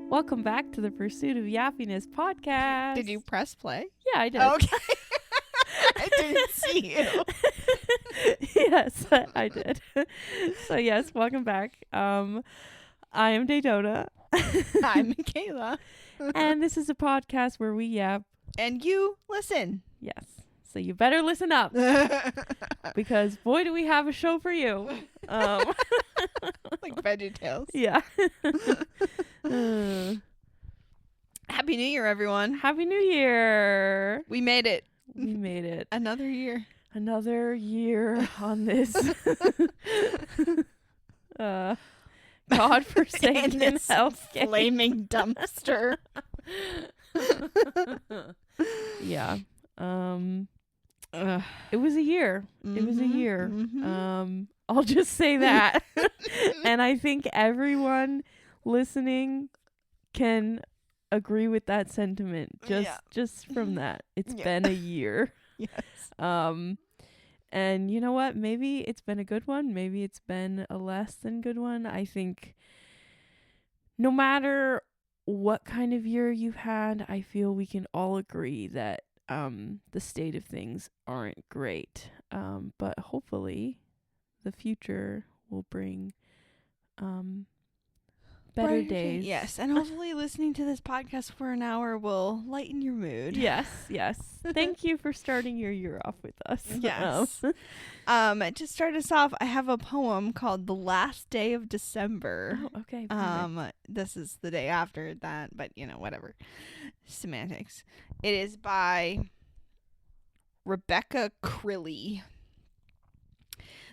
Welcome back to the Pursuit of Yappiness podcast. Did you press play? Yeah, I did. Okay. I didn't see you. Yes, I did. So yes, welcome back. I am Daytona. I'm Michaela. And this is a podcast where we yap. And you listen. Yes. So you better listen up. Because boy do we have a show for you. Like VeggieTales. Yeah. Happy New Year, everyone. Happy New Year. We made it. We made it. Another year. Another year on this godforsaken hellscape. Flaming dumpster. Yeah. It was a year. It was a year. Mm-hmm. I'll just say that. And I think everyone listening can agree with that sentiment. Just from that. It's been a year. Yes. And you know what? Maybe it's been a good one. Maybe it's been a less than good one. I think no matter what kind of year you've had, I feel we can all agree that the state of things aren't great. But hopefully the future will bring better days. Yes, and hopefully listening to this podcast for an hour will lighten your mood. Yes. Thank you for starting your year off with us. Yes. To start us off, I have a poem called The Last Day of December. Oh, okay. This is the day after that, but whatever. Semantics. It is by Rebecca Crilly.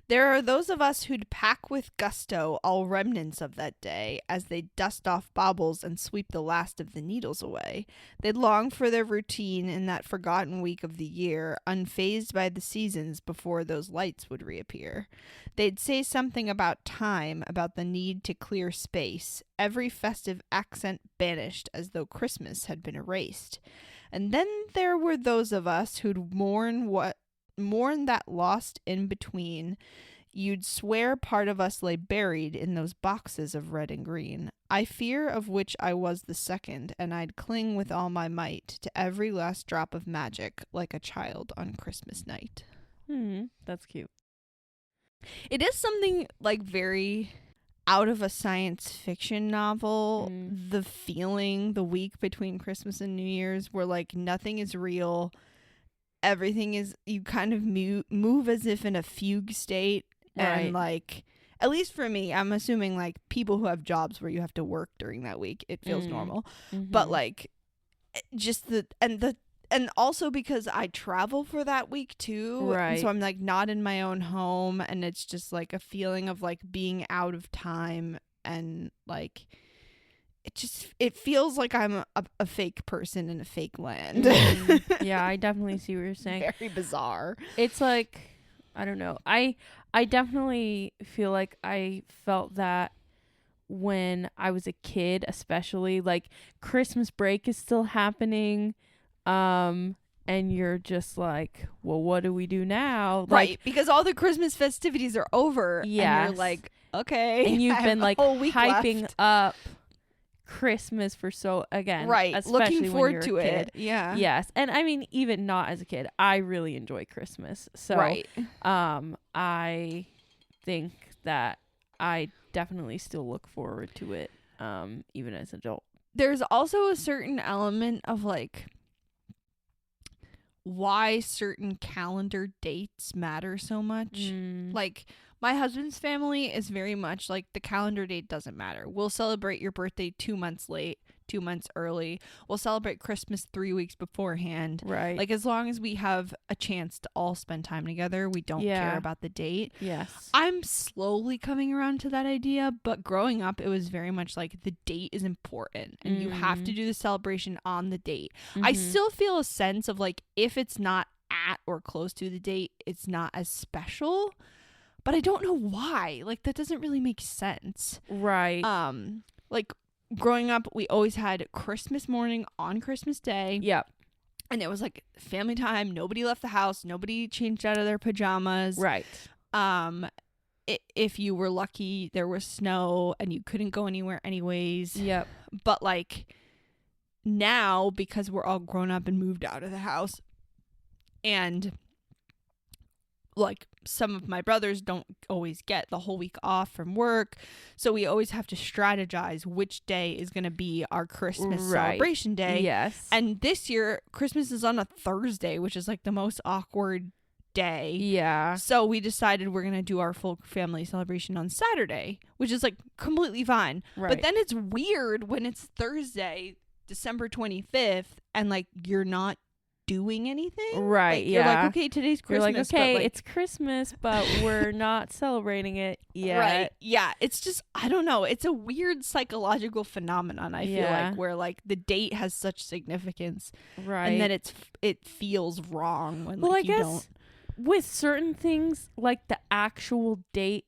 There are those of us who'd pack with gusto all remnants of that day as they dust off baubles and sweep the last of the needles away. They'd long for their routine in that forgotten week of the year, unfazed by the seasons before those lights would reappear. They'd say something about time, about the need to clear space, every festive accent banished as though Christmas had been erased. And then there were those of us who'd mourn that lost in between. You'd swear part of us lay buried in those boxes of red and green. I fear of which I was the second, and I'd cling with all my might to every last drop of magic like a child on Christmas night. That's cute. It is something like very out of a science fiction novel. The feeling the week between Christmas and New Year's where like nothing is real. Everything is, you kind of move as if in a fugue state. Right. And like, at least for me, I'm assuming like people who have jobs where you have to work during that week, it feels normal. But like just and also because I travel for that week too. Right. And so I'm like not in my own home, and it's just like a feeling of like being out of time, and like it feels like I'm a fake person in a fake land. Yeah, I definitely see what you're saying. Very bizarre. It's like, I don't know. I definitely feel like I felt that when I was a kid, especially like Christmas break is still happening. And you're just like, well, what do we do now? Right. Like, because all the Christmas festivities are over. Yes. And you're like, okay. and you've been like hyping left. up Christmas for right, especially looking when forward you're to a kid. it. Yeah. Yes. And I mean, even not as a kid, I really enjoy Christmas. So right. I think that I definitely still look forward to it, even as an adult. There's also a certain element of like why certain calendar dates matter so much. Like my husband's family is very much like the calendar date doesn't matter. We'll celebrate your birthday 2 months late, 2 months early. We'll celebrate Christmas 3 weeks beforehand. Right. Like as long as we have a chance to all spend time together, we don't care about the date. Yes. I'm slowly coming around to that idea, but growing up, it was very much like the date is important and you have to do the celebration on the date. I still feel a sense of like if it's not at or close to the date, it's not as special. But I don't know why. Like, that doesn't really make sense. Right. Like, growing up, we always had Christmas morning on Christmas Day. Yep. And it was, like, family time. Nobody left the house. Nobody changed out of their pajamas. Right. if you were lucky, there was snow and you couldn't go anywhere anyways. Yep. But like now, because we're all grown up and moved out of the house, and like some of my brothers don't always get the whole week off from work, so we always have to strategize which day is going to be our Christmas celebration day. Yes. And this year Christmas is on a Thursday, which is like the most awkward day. Yeah. So we decided we're going to do our full family celebration on Saturday, which is like completely fine. Right. But then it's weird when it's Thursday, December 25th, and like you're not doing anything. Right. Like, you're yeah. like, okay, today's Christmas. You're like, okay, but like, it's Christmas, but we're not celebrating it yet. right. Yeah. It's just, I don't know. It's a weird psychological phenomenon, I feel like, where like the date has such significance. Right. And then it feels wrong when well, like, I you guess don't. with certain things, like the actual date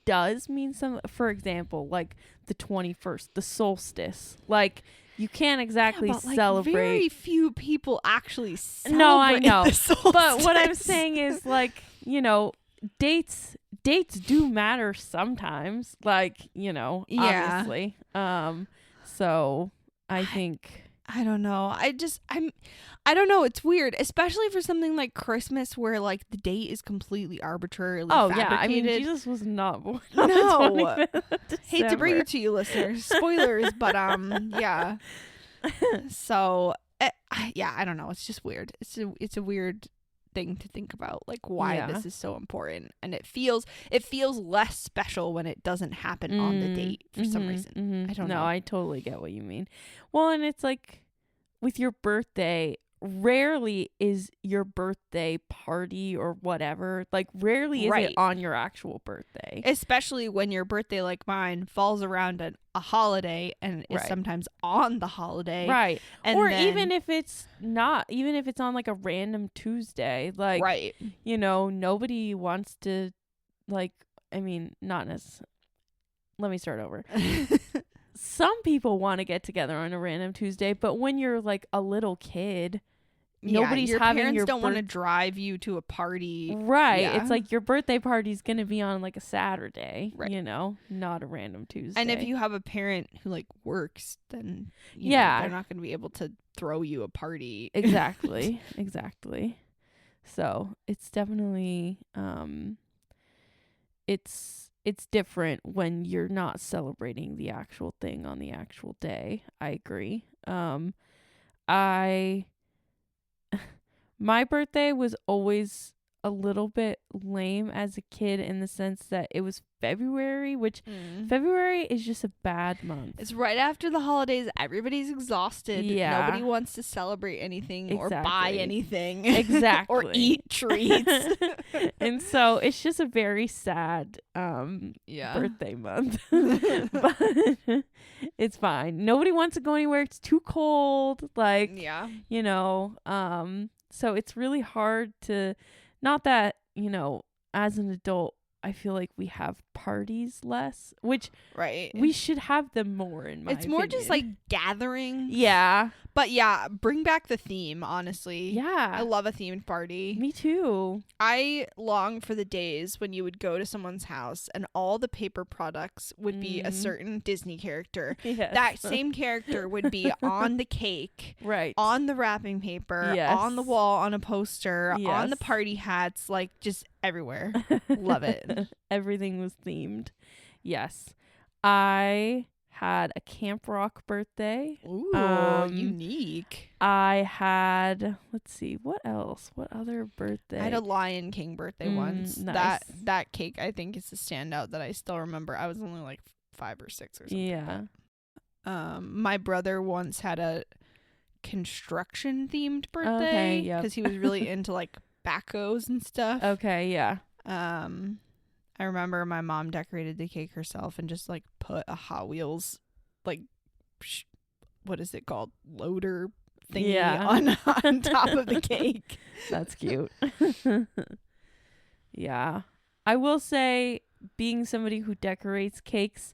does mean some. For example, like the 21st, the solstice. Like, you can't exactly but, like, celebrate. Very few people actually celebrate. No, I know. The solstice. But what I'm saying is, like, you know, dates do matter sometimes. Like, you know, Yeah. obviously. So I think I don't know. I don't know. It's weird, especially for something like Christmas, where like the date is completely arbitrarily fabricated. I mean, Jesus was not born No. on the 25th of Hate to bring December. it to you, listeners. Spoilers, but yeah. So yeah, I don't know. It's just weird. It's a weird thing to think about, like why this is so important, and it feels less special when it doesn't happen on the date for some reason. I don't know. No, I totally get what you mean. Well, and it's like with your birthday, rarely is your birthday party or whatever, like rarely is it on your actual birthday. Especially when your birthday, like mine, falls around a holiday and is sometimes on the holiday. Right. And or then, even if it's not, even if it's on like a random Tuesday, like, you know, nobody wants to, like, I mean, not necessarily. Let me start over. Some people want to get together on a random Tuesday, but when you're like a little kid, nobody's your having parents your don't want to drive you to a party. Right. Yeah. It's like your birthday party's going to be on like a Saturday, you know, not a random Tuesday. And if you have a parent who like works, then you know, they're not going to be able to throw you a party. Exactly. Exactly. So it's definitely, it's different when you're not celebrating the actual thing on the actual day. I agree. My birthday was always a little bit lame as a kid in the sense that it was February, which February is just a bad month. It's right after the holidays. Everybody's exhausted. Yeah. Nobody wants to celebrate anything or buy anything. Exactly. Or eat treats. And so it's just a very sad birthday month. But it's fine. Nobody wants to go anywhere. It's too cold. Like, you know, so it's really hard to, not that, you know, as an adult, I feel like we have parties less, which we should have them more, in my opinion. It's more just like gathering. Yeah. But yeah, bring back the theme, honestly. Yeah. I love a themed party. Me too. I long for the days when you would go to someone's house and all the paper products would be a certain Disney character. Yes. That same character would be on the cake, on the wrapping paper, on the wall, on a poster, on the party hats, like just everywhere. Love it. Everything was themed. Yes. I had a Camp Rock birthday. Ooh, unique. I had, let's see, what else? What other birthday? I had a Lion King birthday once. Nice. That cake, I think, is the standout that I still remember. I was only like 5 or 6 or something. Yeah. My brother once had a construction themed birthday. Okay, yeah. Because he was really into like backhoes and stuff. Okay, yeah. I remember my mom decorated the cake herself and just like put a Hot Wheels, like, what is it called? Loader thingy on top of the cake. That's cute. Yeah. I will say, being somebody who decorates cakes,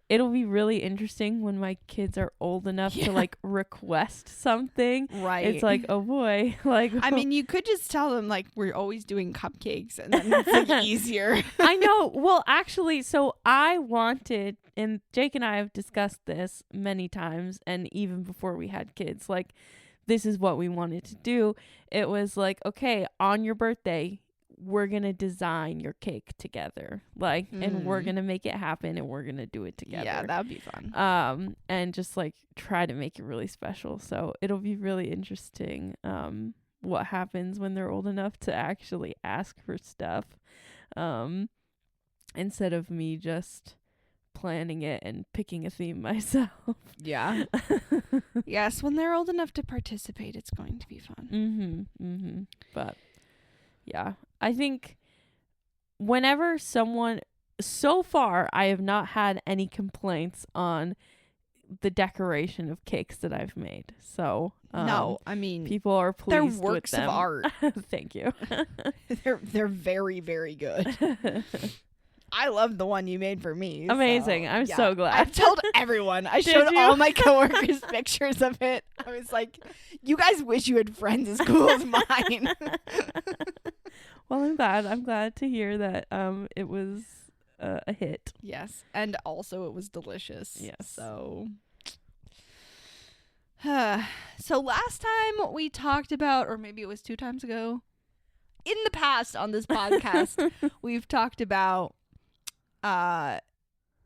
it'll be really interesting when my kids are old enough to like request something. Right. It's like, oh boy. Like, I mean, you could just tell them like we're always doing cupcakes, and then it's like easier. I know. Well, actually, so I wanted, and Jake and I have discussed this many times, and even before we had kids, like, this is what we wanted to do. It was like, okay, on your birthday, we're going to design your cake together. Like, and we're going to make it happen, and we're going to do it together. Yeah, that would be fun. And just like try to make it really special. So it'll be really interesting what happens when they're old enough to actually ask for stuff, instead of me just planning it and picking a theme myself. Yeah. Yes, when they're old enough to participate, it's going to be fun. But yeah, I think whenever someone, so far I have not had any complaints on the decoration of cakes that I've made. So no, I mean, people are pleased. They're works with them. of art. Thank you. They're very, very good. I love the one you made for me. Amazing. So, I'm yeah. so glad. I told everyone. I Did showed you? all my coworkers pictures of it. I was like, you guys wish you had friends as cool as mine. Well, I'm glad to hear that it was a hit. Yes. And also it was delicious. Yes. So so last time we talked about, or maybe it was 2 times ago, in the past on this podcast, we've talked about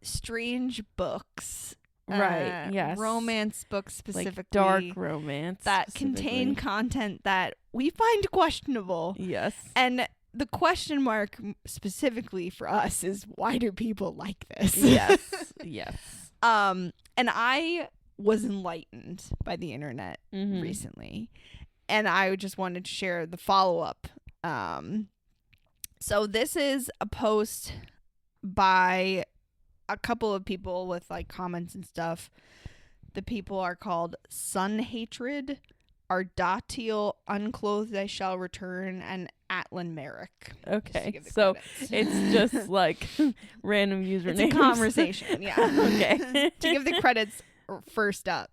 strange books, Right. Yes. romance books specifically, like dark romance that contain content that we find questionable. Yes. And the question mark specifically for us is, why do people like this? Yes. Yes. And I was enlightened by the internet Mm-hmm. recently, and I just wanted to share the follow-up. So this is a post by a couple of people with like comments and stuff. The people are called Sun Hatred, Ardatil, Unclothed I Shall Return, and Atlan Merrick. Okay. So it's just like random usernames. It's a conversation, yeah. Okay. To give the credits first up.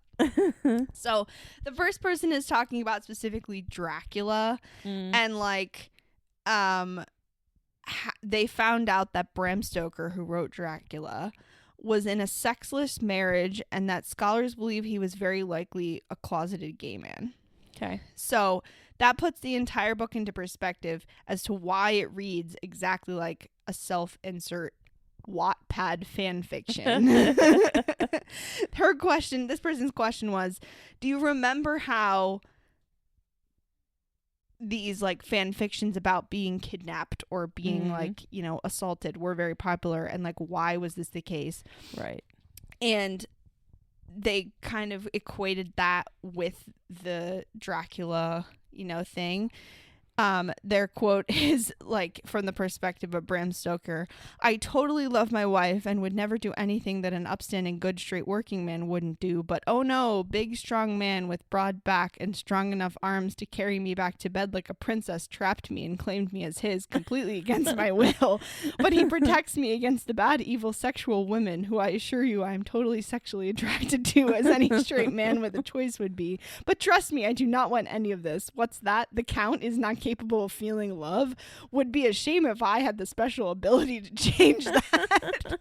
So the first person is talking about specifically Dracula, and like they found out that Bram Stoker, who wrote Dracula, was in a sexless marriage, and that scholars believe he was very likely a closeted gay man. Okay. So that puts the entire book into perspective as to why it reads exactly like a self-insert Wattpad fan fiction. This person's question was, do you remember how these like fan fictions about being kidnapped or being like, you know, assaulted were very popular, and like, why was this the case? Right. And they kind of equated that with the Dracula, you know, thing. Their quote is like, from the perspective of Bram Stoker, I totally love my wife and would never do anything that an upstanding, good, straight working man wouldn't do. But oh no, big, strong man with broad back and strong enough arms to carry me back to bed like a princess trapped me and claimed me as his completely against my will. But he protects me against the bad, evil, sexual women who I assure you I am totally sexually attracted to, as any straight man with a choice would be. But trust me, I do not want any of this. What's that? The Count is not capable of feeling love? Would be a shame if I had the special ability to change that.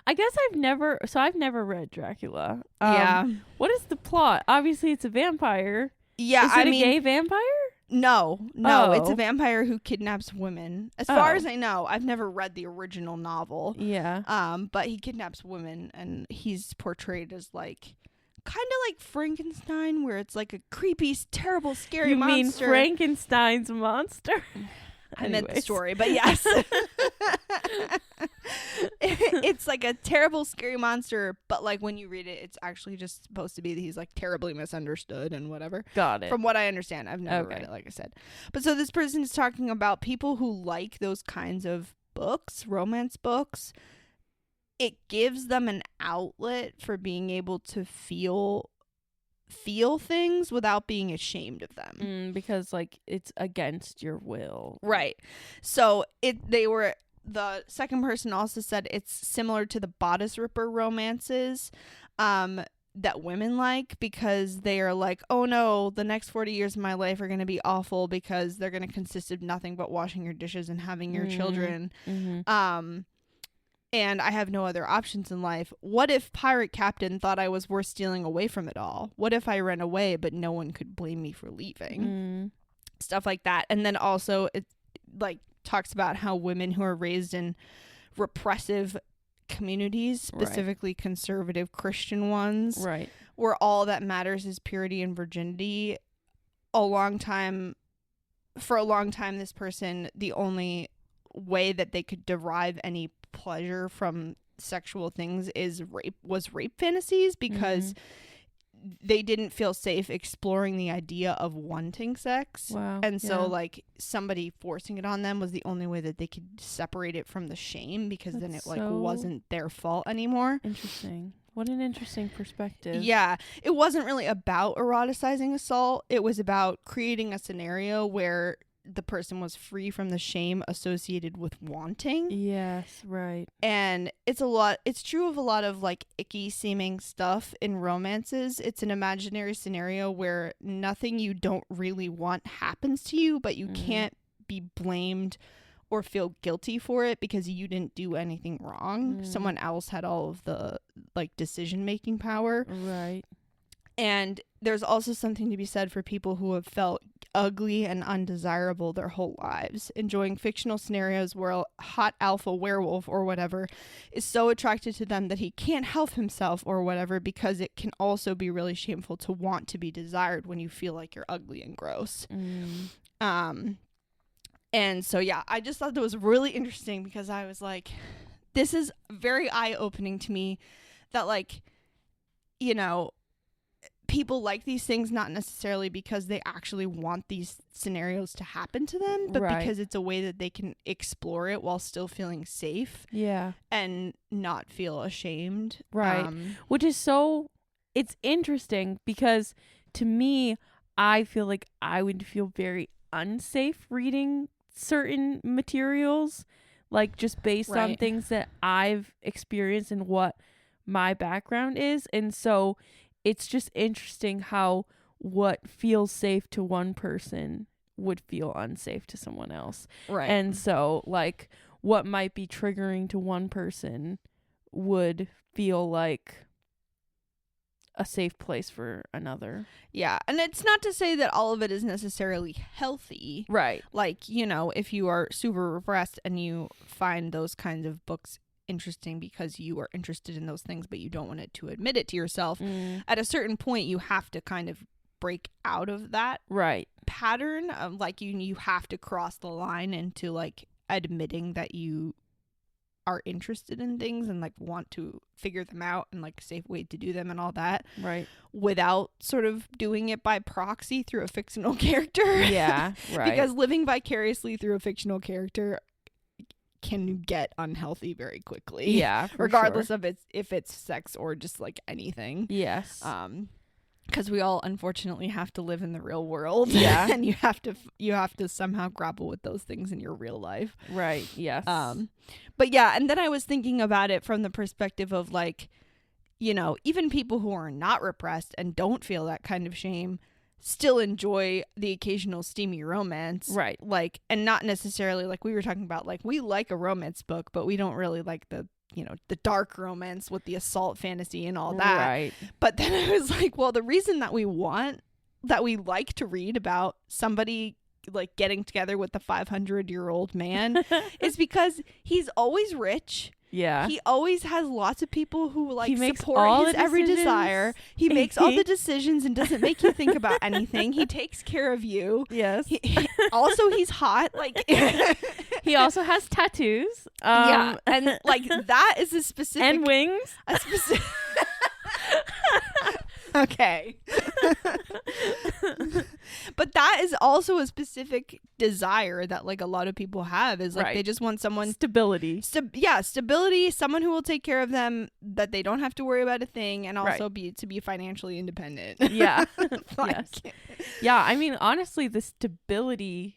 I guess I've never read Dracula. Yeah. What is the plot? Obviously it's a vampire. Yeah, Is it a gay vampire? No, Oh. it's a vampire who kidnaps women. As far as I know, I've never read the original novel. Yeah. But he kidnaps women, and he's portrayed as like kind of like Frankenstein, where it's like a creepy, terrible, scary You monster. mean Frankenstein's monster? I meant the Anyways. story, but yes. It's like a terrible, scary monster, but like when you read it, it's actually just supposed to be that he's like terribly misunderstood and whatever. Got it. From what I understand. I've never read Okay. it, like I said. But so this person is talking about people who like those kinds of books, romance books. It gives them an outlet for being able to feel things without being ashamed of them. Because like it's against your will. Right. So they were the second person also said it's similar to the bodice ripper romances that women like, because they are like, oh no, the next 40 years of my life are going to be awful because they're going to consist of nothing but washing your dishes and having your children. And I have no other options in life. What if pirate captain thought I was worth stealing away from it all? What if I ran away but no one could blame me for leaving? Stuff like that. And then also it like talks about how women who are raised in repressive communities, specifically conservative Christian ones, where all that matters is purity and virginity. For a long time, this person, the only way that they could derive any pleasure from sexual things was rape fantasies, because they didn't feel safe exploring the idea of wanting sex. And so like somebody forcing it on them was the only way that they could separate it from the shame, because then it like wasn't their fault anymore. Interesting. What an interesting perspective. Yeah. It wasn't really about eroticizing assault. It was about creating a scenario where the person was free from the shame associated with wanting. Yes, right. And it's true of a lot of like icky seeming stuff in romances. It's an imaginary scenario where nothing you don't really want happens to you, but you can't be blamed or feel guilty for it because you didn't do anything wrong. Someone else had all of the like decision making power. Right. And there's also something to be said for people who have felt ugly and undesirable their whole lives, enjoying fictional scenarios where a hot alpha werewolf or whatever is so attracted to them that he can't help himself or whatever, because it can also be really shameful to want to be desired when you feel like you're ugly and gross. And so, yeah, I just thought that was really interesting, because I was like, this is very eye-opening to me that, like, you know, people like these things not necessarily because they actually want these scenarios to happen to them, but because it's a way that they can explore it while still feeling safe. Yeah. And not feel ashamed. Right. Which is it's interesting, because to me, I feel like I would feel very unsafe reading certain materials, like just based on things that I've experienced and what my background is. And so it's just interesting how what feels safe to one person would feel unsafe to someone else. Right. And so like what might be triggering to one person would feel like a safe place for another. Yeah. And it's not to say that all of it is necessarily healthy. Right. Like, you know, if you are super repressed and you find those kinds of books interesting because you are interested in those things, but you don't want to admit it to yourself, at a certain point you have to kind of break out of that pattern of like you have to cross the line into like admitting that you are interested in things and like want to figure them out and like a safe way to do them and all that, without sort of doing it by proxy through a fictional character. Because living vicariously through a fictional character can get unhealthy very quickly, regardless of if it's sex or just like anything. Because we all unfortunately have to live in the real world, and you have to somehow grapple with those things in your real life, but yeah. And then I was thinking about it from the perspective of like, you know, even people who are not repressed and don't feel that kind of shame still enjoy the occasional steamy romance, like, and not necessarily like we were talking about, like we like a romance book, but we don't really like the, you know, the dark romance with the assault fantasy and all that. But then I was like, well, the reason that we like to read about somebody like getting together with the 500-year-old man is because he's always rich. He always has lots of people who like support his every desire. He makes all the decisions and doesn't make you think about anything. He takes care of you. Also, he's hot. Like he also has tattoos. And like that is a specific and wings. A specific. Okay. But that is also a specific desire that like a lot of people have, is like they just want someone stability, someone who will take care of them, that they don't have to worry about a thing, and also be financially independent. I mean, honestly, the stability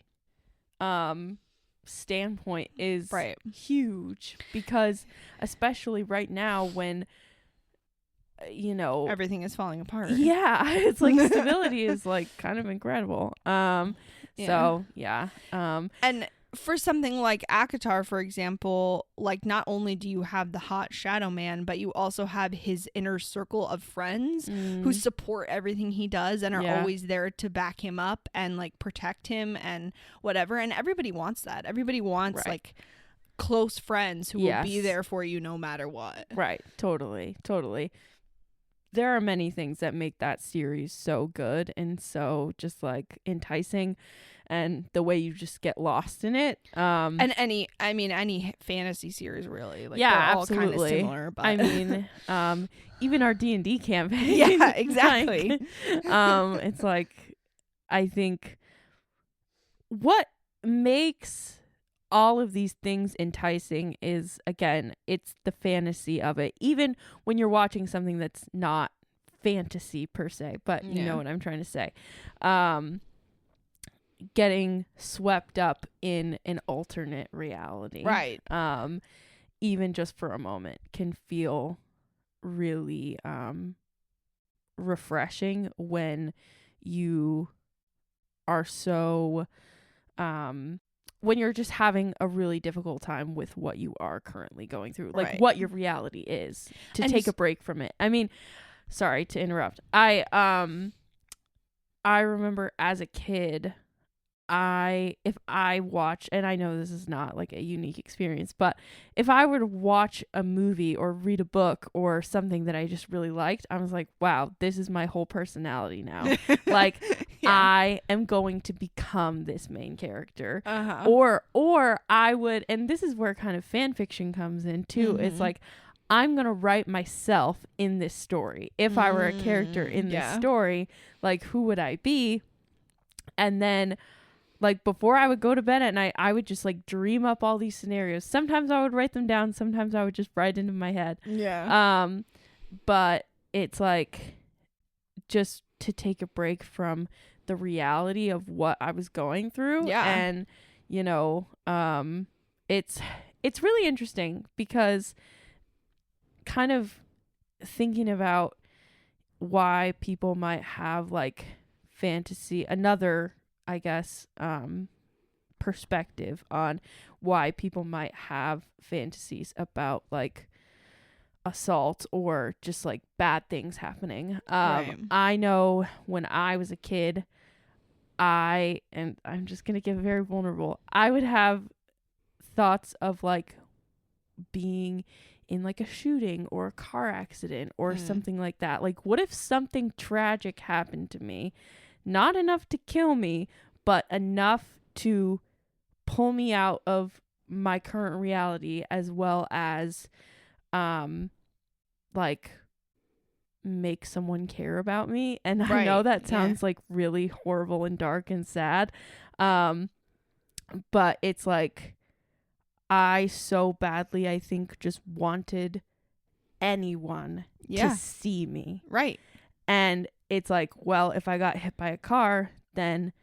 standpoint is Right. huge, because especially right now when Everything is falling apart. yeah, it's like stability is like kind of incredible. So yeah. And for something like Akatar, for example, like not only do you have the hot shadow man, but you also have his inner circle of friends who support everything he does and are always there to back him up and like protect him and whatever. And everybody wants that. Everybody wants like close friends who will be there for you no matter what. Right. Totally. There are many things that make that series so good and so just like enticing, and the way you just get lost in it. And any fantasy series really, like yeah, they're all absolutely. kind of similar. But I mean, even our D&D campaign. yeah, exactly. Like, it's like, I think what makes all of these things enticing is, again, it's the fantasy of it. Even when you're watching something that's not fantasy per se, but you know what I'm trying to say. Getting swept up in an alternate reality. Right. Even just for a moment can feel really refreshing when you are so when you're just having a really difficult time with what you are currently going through, like what your reality is, to take a break from it. I mean, sorry to interrupt. I remember as a kid, if I watch, and I know this is not like a unique experience, but if I were to watch a movie or read a book or something that I just really liked, I was like, wow, this is my whole personality now. Like, I am going to become this main character. Or I would, and this is where kind of fan fiction comes in too. It's like, I'm going to write myself in this story. If I were a character in this story, like, who would I be? And then, like, before I would go to bed at night, I would just like dream up all these scenarios. Sometimes I would write them down. Sometimes I would just write into my head. Yeah. But it's like, just to take a break from the reality of what I was going through. Yeah. And, it's really interesting, because kind of thinking about why people might have like fantasy, another, I guess, perspective on why people might have fantasies about like assault or just like bad things happening. I know when I was a kid, and I'm just going to get very vulnerable, I would have thoughts of like being in like a shooting or a car accident or something like that. Like, what if something tragic happened to me? Not enough to kill me, but enough to pull me out of my current reality, as well as like make someone care about me. And I know that sounds like really horrible and dark and sad, but it's like, I so badly, I think, just wanted anyone to see me. Right. And it's like, well, if I got hit by a car, then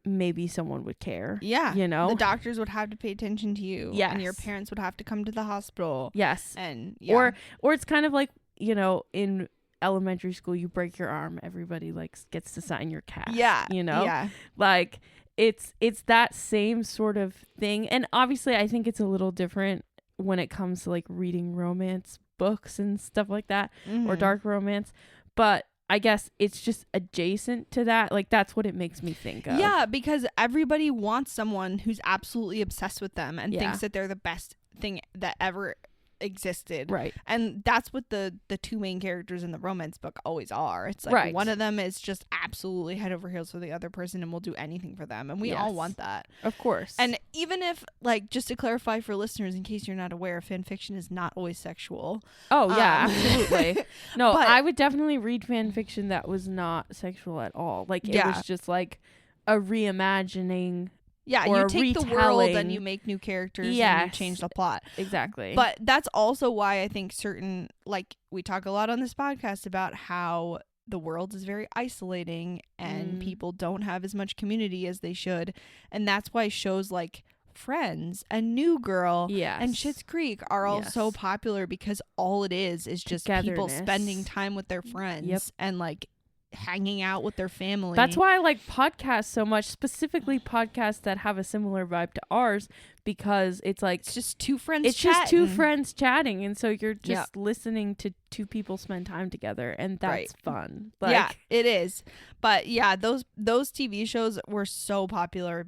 maybe someone would care. Yeah. The doctors would have to pay attention to you. Yes. And your parents would have to come to the hospital. Yes. And or it's kind of like, in elementary school, you break your arm, everybody like gets to sign your cast. Yeah. Yeah. Like, it's that same sort of thing. And obviously I think it's a little different when it comes to like reading romance books and stuff like that, or dark romance, but I guess it's just adjacent to that. Like, that's what it makes me think of. Yeah, because everybody wants someone who's absolutely obsessed with them and thinks that they're the best thing that ever existed. Right. And that's what the two main characters in the romance book always are. It's like one of them is just absolutely head over heels for the other person and will do anything for them. And we all want that. Of course. And even if, like, just to clarify for listeners, in case you're not aware, fan fiction is not always sexual. Oh, yeah, absolutely. No, but I would definitely read fan fiction that was not sexual at all. Like, it was just like a reimagining. Yeah, you take the world and you make new characters and you change the plot. Exactly. But that's also why I think certain, like, we talk a lot on this podcast about how the world is very isolating and people don't have as much community as they should. And that's why shows like Friends and New Girl Yes. and Schitt's Creek are all so Yes. popular because all it is just people Togetherness. spending time with their friends Yep. and like hanging out with their family. That's why I like podcasts so much, specifically podcasts that have a similar vibe to ours, because it's like it's just two friends it's chatting. just two friends chatting, and so you're just listening to two people spend time together, and that's fun. Like, yeah, it is. But yeah, those TV shows were so popular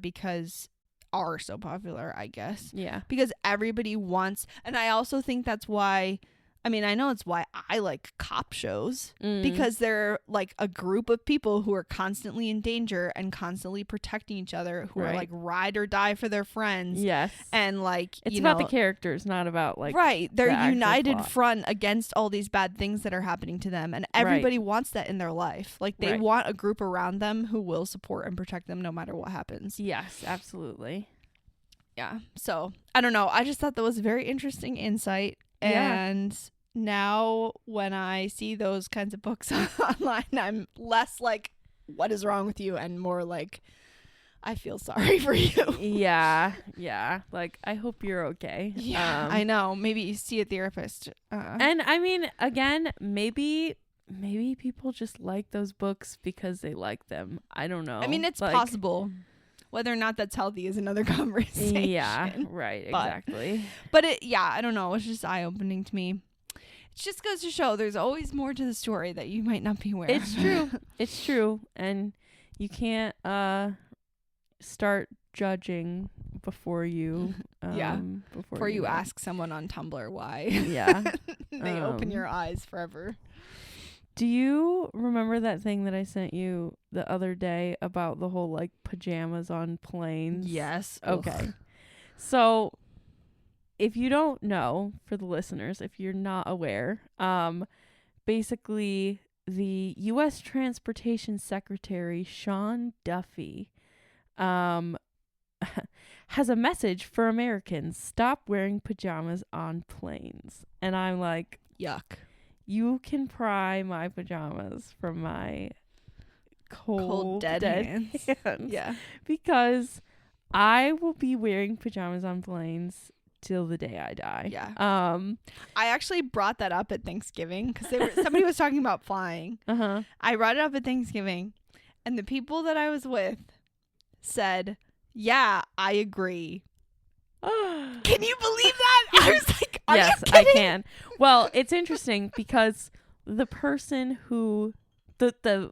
are so popular, I guess. Yeah. Because everybody wants, and I also think that's why, I mean, I know it's why I like cop shows, because they're like a group of people who are constantly in danger and constantly protecting each other, who are like ride or die for their friends. Yes. And like, it's about the characters, not about like they're the united plot. front against all these bad things that are happening to them, and everybody wants that in their life. Like they want a group around them who will support and protect them no matter what happens. Yes, absolutely. Yeah. So I don't know, I just thought that was very interesting insight. And now when I see those kinds of books online, I'm less like, what is wrong with you? And more like, I feel sorry for you. Yeah. Like, I hope you're okay. Yeah, I know. Maybe you see a therapist. And I mean, again, maybe people just like those books because they like them. I don't know. I mean, it's like, possible. Whether or not that's healthy is another conversation. Yeah, right, exactly. But I don't know. It's just eye-opening to me. It just goes to show there's always more to the story that you might not be aware of. It's true. It's true. And you can't start judging before you before you ask someone on Tumblr why. Yeah. They open your eyes forever. Do you remember that thing that I sent you the other day about the whole like pajamas on planes? Yes. Okay. Ugh. So if you don't know, for the listeners, if you're not aware, basically the U.S. Transportation Secretary Sean Duffy has a message for Americans: stop wearing pajamas on planes. And I'm like, yuck. You can pry my pajamas from my cold dead hands. Yeah. Because I will be wearing pajamas on planes till the day I die. Yeah. I actually brought that up at Thanksgiving because somebody was talking about flying. Uh-huh. I brought it up at Thanksgiving, and the people that I was with said, "Yeah, I agree." Can you believe that? I was like, are yes, you kidding? I can. Well, it's interesting because the person who the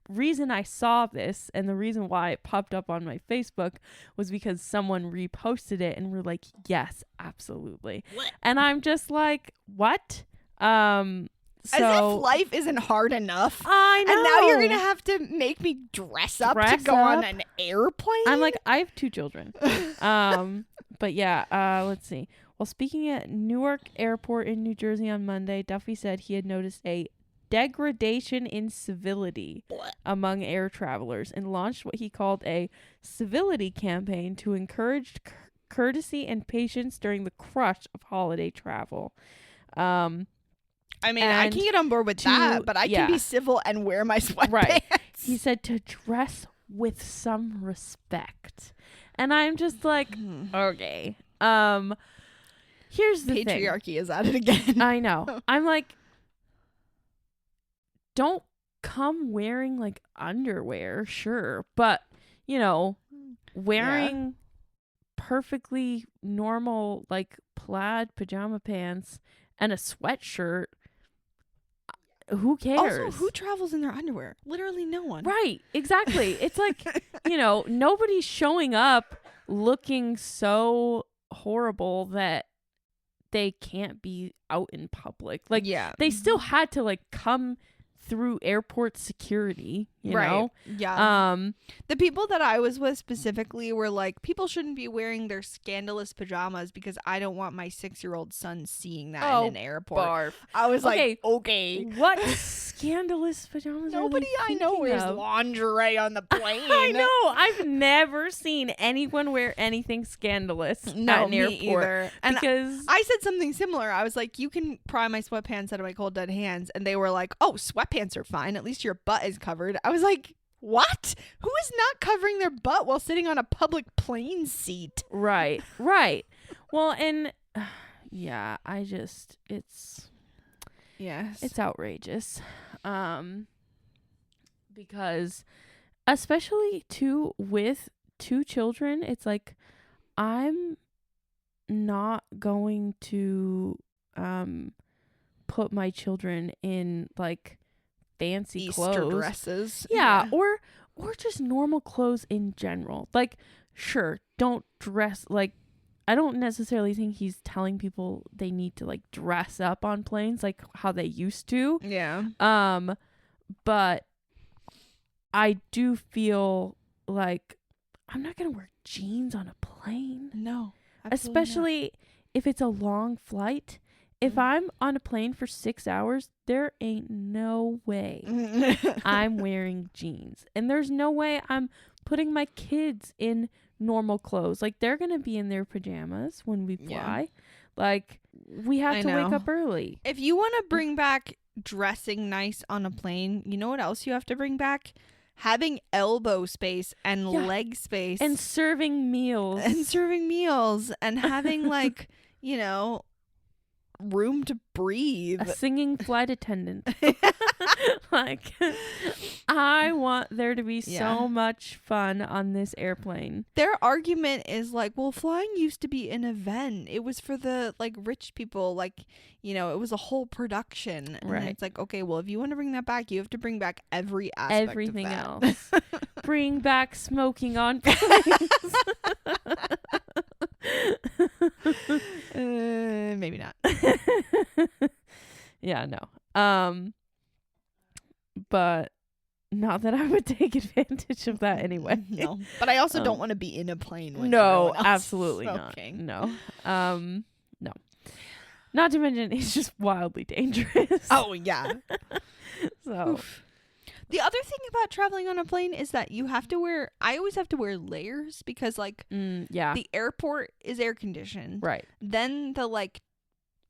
reason I saw this and the reason why it popped up on my Facebook was because someone reposted it and were like, yes, absolutely. What? And I'm just like, what? As if life isn't hard enough. I know. And now you're going to have to make me dress up to go on an airplane? I'm like, I have 2 children. But yeah, let's see. While speaking at Newark Airport in New Jersey on Monday, Duffy said he had noticed a degradation in civility among air travelers and launched what he called a civility campaign to encourage courtesy and patience during the crush of holiday travel. I mean, I can get on board with that, but I can be civil and wear my sweatpants. Right. He said to dress with some respect. And I'm just like, okay. Here's the thing. Patriarchy is at it again. I know. I'm like, don't come wearing like underwear, sure. But, you know, wearing perfectly normal like plaid pajama pants and a sweatshirt, who cares? Also, who travels in their underwear? Literally no one. Right, exactly. It's like, you know, nobody's showing up looking so horrible that they can't be out in public. Like, they still had to like come through airport security, you know? Yeah. The people that I was with specifically were like, people shouldn't be wearing their scandalous pajamas because I don't want my 6-year-old son seeing that in an airport. Barf. I was like, okay. What scandalous pajamas Nobody are they I know thinking wears of? lingerie on the plane. I know. I've never seen anyone wear anything scandalous at an me airport. Either. And because I said something similar. I was like, you can pry my sweatpants out of my cold dead hands. And they were like, oh, sweatpants are fine. At least your butt is covered. I was like, What? Who is not covering their butt while sitting on a public plane seat? Right. Well, and yeah, it's Yes. it's outrageous. Because especially too with 2 children, it's like I'm not going to put my children in like fancy Easter clothes. dresses. Yeah, or just normal clothes in general. Like, sure, don't dress like, I don't necessarily think he's telling people they need to like dress up on planes like how they used to. Yeah. But I do feel like I'm not going to wear jeans on a plane. No. Especially if it's a long flight. If I'm on a plane for 6 hours, there ain't no way I'm wearing jeans. And there's no way I'm putting my kids in normal clothes. Like, they're going to be in their pajamas when we fly. Yeah. Like, we have to wake up early. If you want to bring back dressing nice on a plane, you know what else you have to bring back? Having elbow space and leg space. And serving meals. And having, like, you know, room to breathe. A singing flight attendant. Like, I want there to be so much fun on this airplane. Their argument is like, well, flying used to be an event. It was for the like rich people, like, you know, it was a whole production. And it's like, okay, well, if you want to bring that back, you have to bring back every aspect everything of that. Else. Bring back smoking on planes. Maybe not. Yeah, no. But not that I would take advantage of that anyway. No. But I also don't want to be in a plane with no, everyone else absolutely smoking. not. No. No. Not to mention it's just wildly dangerous. Oh yeah. So oof. The other thing about traveling on a plane is that I always have to wear layers because like the airport is air conditioned. Right. Then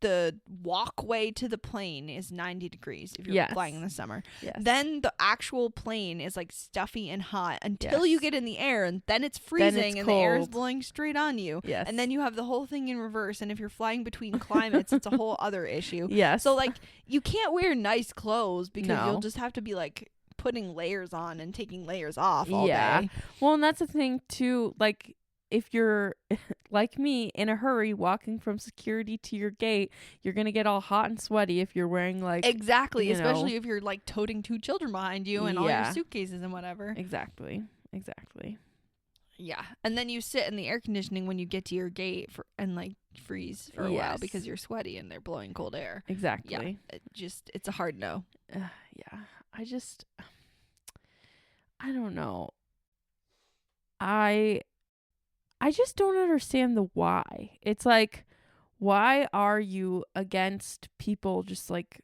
the walkway to the plane is 90 degrees if you're flying in the summer. Yes. Then the actual plane is like stuffy and hot until you get in the air, and then it's freezing and the air is blowing straight on you. Yes. And then you have the whole thing in reverse, and if you're flying between climates, it's a whole other issue. Yes. So like you can't wear nice clothes because you'll just have to be like putting layers on and taking layers off all day. Well, and that's the thing too, like if you're like me in a hurry walking from security to your gate, you're going to get all hot and sweaty if you're wearing like exactly, especially if you're like toting 2 children behind you and all your suitcases and whatever. Exactly. Yeah. And then you sit in the air conditioning when you get to your gate and like freeze for a while because you're sweaty and they're blowing cold air. Exactly. Yeah. It's a hard no. Yeah. I don't know. I just don't understand the why. It's like, why are you against people just like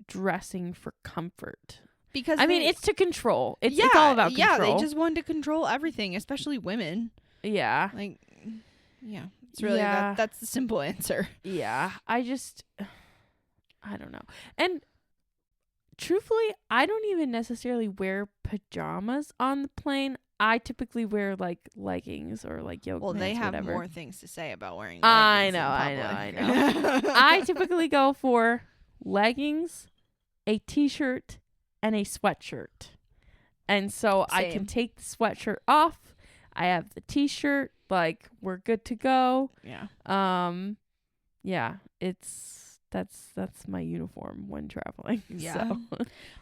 dressing for comfort? Because mean, it's to control. It's all about control. Yeah, they just want to control everything, especially women. Yeah. Like, yeah. It's really that's the simple answer. Yeah. I don't know. And truthfully, I don't even necessarily wear pajamas on the plane. I typically wear like leggings or like yoga pants. Well, they have whatever. more things to say about wearing leggings. I know. I typically go for leggings, a t-shirt, and a sweatshirt. And so I can take the sweatshirt off. I have the t-shirt, like we're good to go. Yeah. Yeah, that's my uniform when traveling. Yeah. So.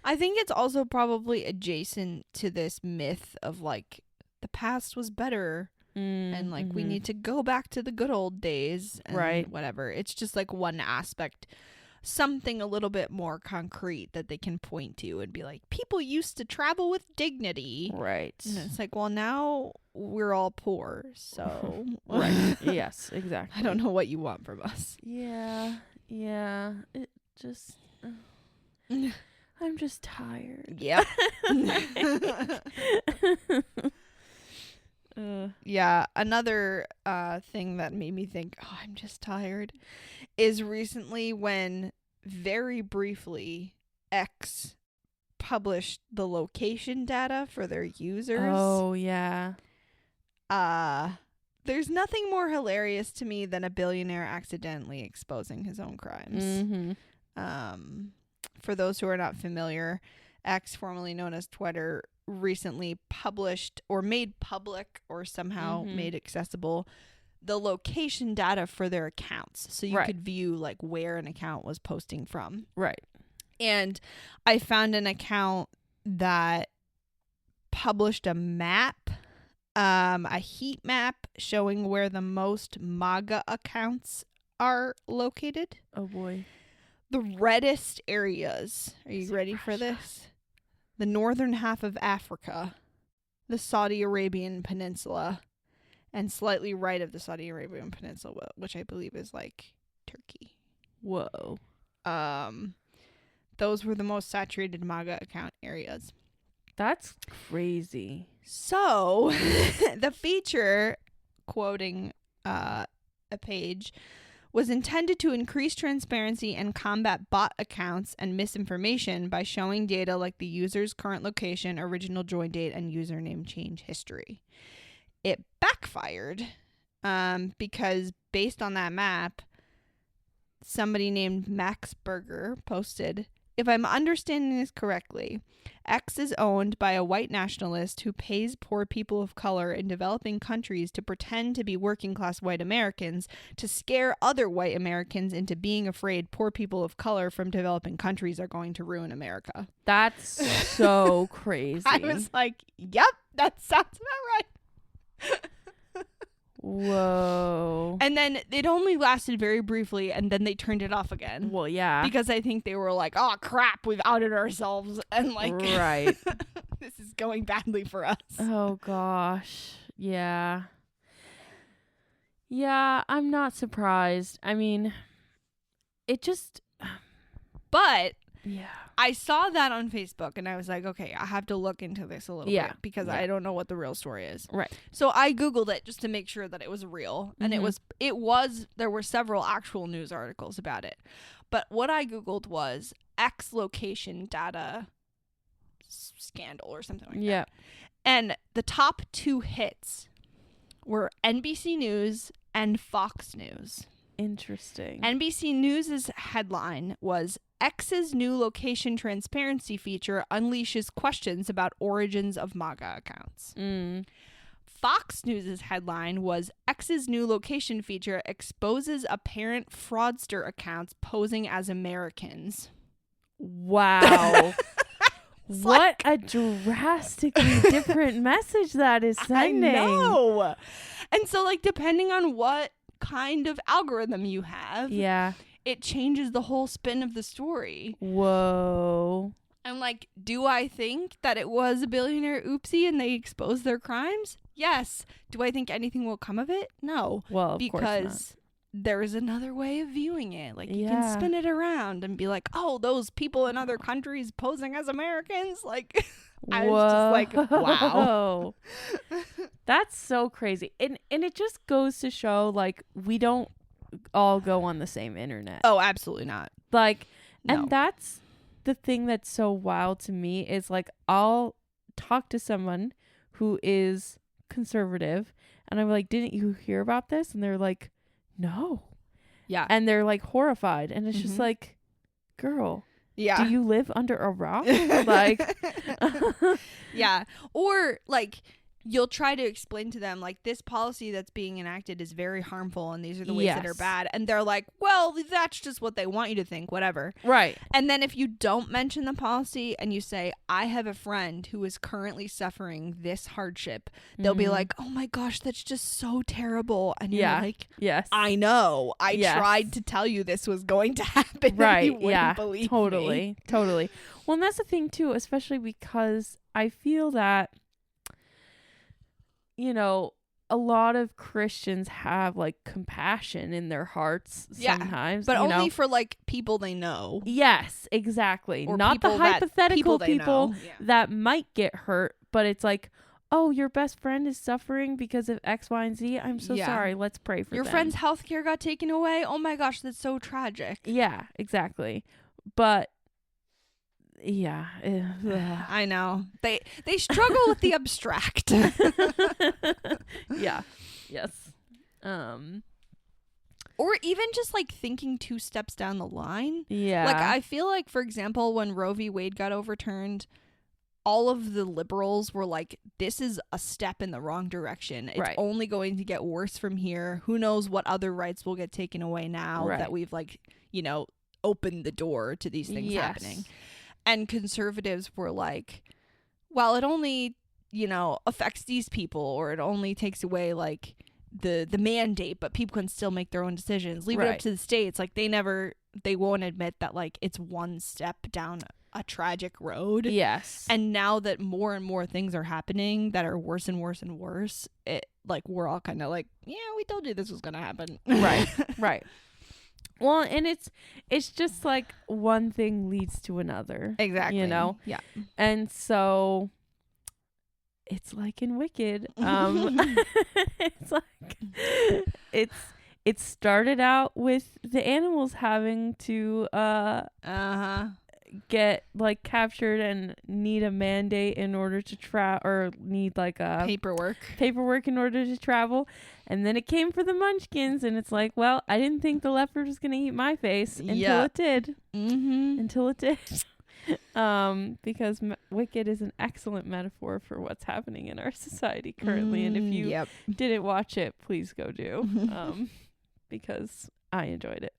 I think it's also probably adjacent to this myth of like the past was better and like we need to go back to the good old days and whatever. It's just like one aspect, something a little bit more concrete that they can point to and be like, people used to travel with dignity. Right. And it's like, well, now we're all poor, so right. Yes, exactly. I don't know what you want from us. Yeah. It just I'm just tired. Yep. Yeah, another thing that made me think, oh, I'm just tired, is recently when very briefly published the location data for their users. Oh, yeah. There's nothing more hilarious to me than a billionaire accidentally exposing his own crimes. Mm-hmm. For those who are not familiar, X, formerly known as Twitter, recently published or made public or somehow made accessible the location data for their accounts. So you could view like where an account was posting from. Right. And I found an account that published a map, a heat map showing where the most MAGA accounts are located. Oh, boy. The reddest areas. Are you ready for this? The northern half of Africa, the Saudi Arabian Peninsula, and slightly right of the Saudi Arabian Peninsula, which I believe is like Turkey. Whoa. Those were the most saturated MAGA account areas. That's crazy. So, the feature, quoting a page, was intended to increase transparency and combat bot accounts and misinformation by showing data like the user's current location, original join date, and username change history. It backfired because based on that map, somebody named Max Berger posted, "If I'm understanding this correctly, X is owned by a white nationalist who pays poor people of color in developing countries to pretend to be working class white Americans to scare other white Americans into being afraid poor people of color from developing countries are going to ruin America." That's so crazy. I was like, yep, that sounds about right. Whoa. And then it only lasted very briefly, and then they turned it off again. Well, yeah. Because I think they were like, oh, crap, we've outed ourselves. And like, right. This is going badly for us. Oh, gosh. Yeah. Yeah, I'm not surprised. I mean, it just... But... Yeah. I saw that on Facebook and I was like, okay, I have to look into this a little bit because I don't know what the real story is. Right. So I Googled it just to make sure that it was real. And there were several actual news articles about it. But what I Googled was X location data scandal or something like that. And the top 2 hits were NBC News and Fox News. Interesting. NBC News' headline was X's new location transparency feature unleashes questions about origins of MAGA accounts. Fox News' headline was X's new location feature exposes apparent fraudster accounts posing as Americans. Wow. What a drastically different message that is sending. I know. And so, like, depending on what kind of algorithm you have, it changes the whole spin of the story. Whoa. And like, do I think that it was a billionaire oopsie and they exposed their crimes? Yes. Do I think anything will come of it? No. Well, of course not. Because there is another way of viewing it. Like, you can spin it around and be like, oh, those people in other countries posing as Americans. Like, I was just like, wow. That's so crazy. And it just goes to show, like, we don't all go on the same internet. Oh, absolutely not. Like, no. And that's the thing that's so wild to me is, like, I'll talk to someone who is conservative and I'm like, didn't you hear about this? And they're like, no. Yeah. And they're like horrified. And it's just like, girl. Yeah. Do you live under a rock? Like, yeah. Or like, you'll try to explain to them, like, this policy that's being enacted is very harmful and these are the ways that are bad. And they're like, well, that's just what they want you to think, whatever. Right. And then if you don't mention the policy and you say, I have a friend who is currently suffering this hardship, they'll be like, oh my gosh, that's just so terrible. And you're like, yes, I know. I tried to tell you this was going to happen. Right. You wouldn't believe me. Totally. Well, and that's the thing too, especially because I feel that, you know, a lot of Christians have like compassion in their hearts sometimes. But only for like people they know. Yes, exactly. Or not the hypothetical people yeah. that might get hurt, but it's like, oh, your best friend is suffering because of X, Y, and Z. I'm so sorry. Let's pray for your them. friend's healthcare got taken away. Oh my gosh, that's so tragic. Yeah, exactly. But Yeah. I know. They struggle with the abstract. Yeah. Yes. Or even just like thinking 2 steps down the line. Yeah. Like I feel like, for example, when Roe v. Wade got overturned, all of the liberals were like, this is a step in the wrong direction. It's Right. only going to get worse from here. Who knows what other rights will get taken away now Right. that we've like, opened the door to these things happening. And conservatives were like, well, it only, affects these people, or it only takes away like the mandate, but people can still make their own decisions. Leave it up Right. to the states. Like they won't admit that like it's one step down a tragic road. Yes. And now that more and more things are happening that are worse and worse and worse, it like we're all kind of like, yeah, we told you this was gonna happen. Right. Right. Well, and it's just like one thing leads to another. Exactly. Yeah. And so it's like in Wicked. It's like it started out with the animals having to get like captured and need a mandate in order to or need like a paperwork in order to travel. And then it came for the munchkins, and it's like, well, I didn't think the leopard was gonna eat my face until it did. Until it did. Because Wicked is an excellent metaphor for what's happening in our society currently. And if you didn't watch it, please go do. Because I enjoyed it.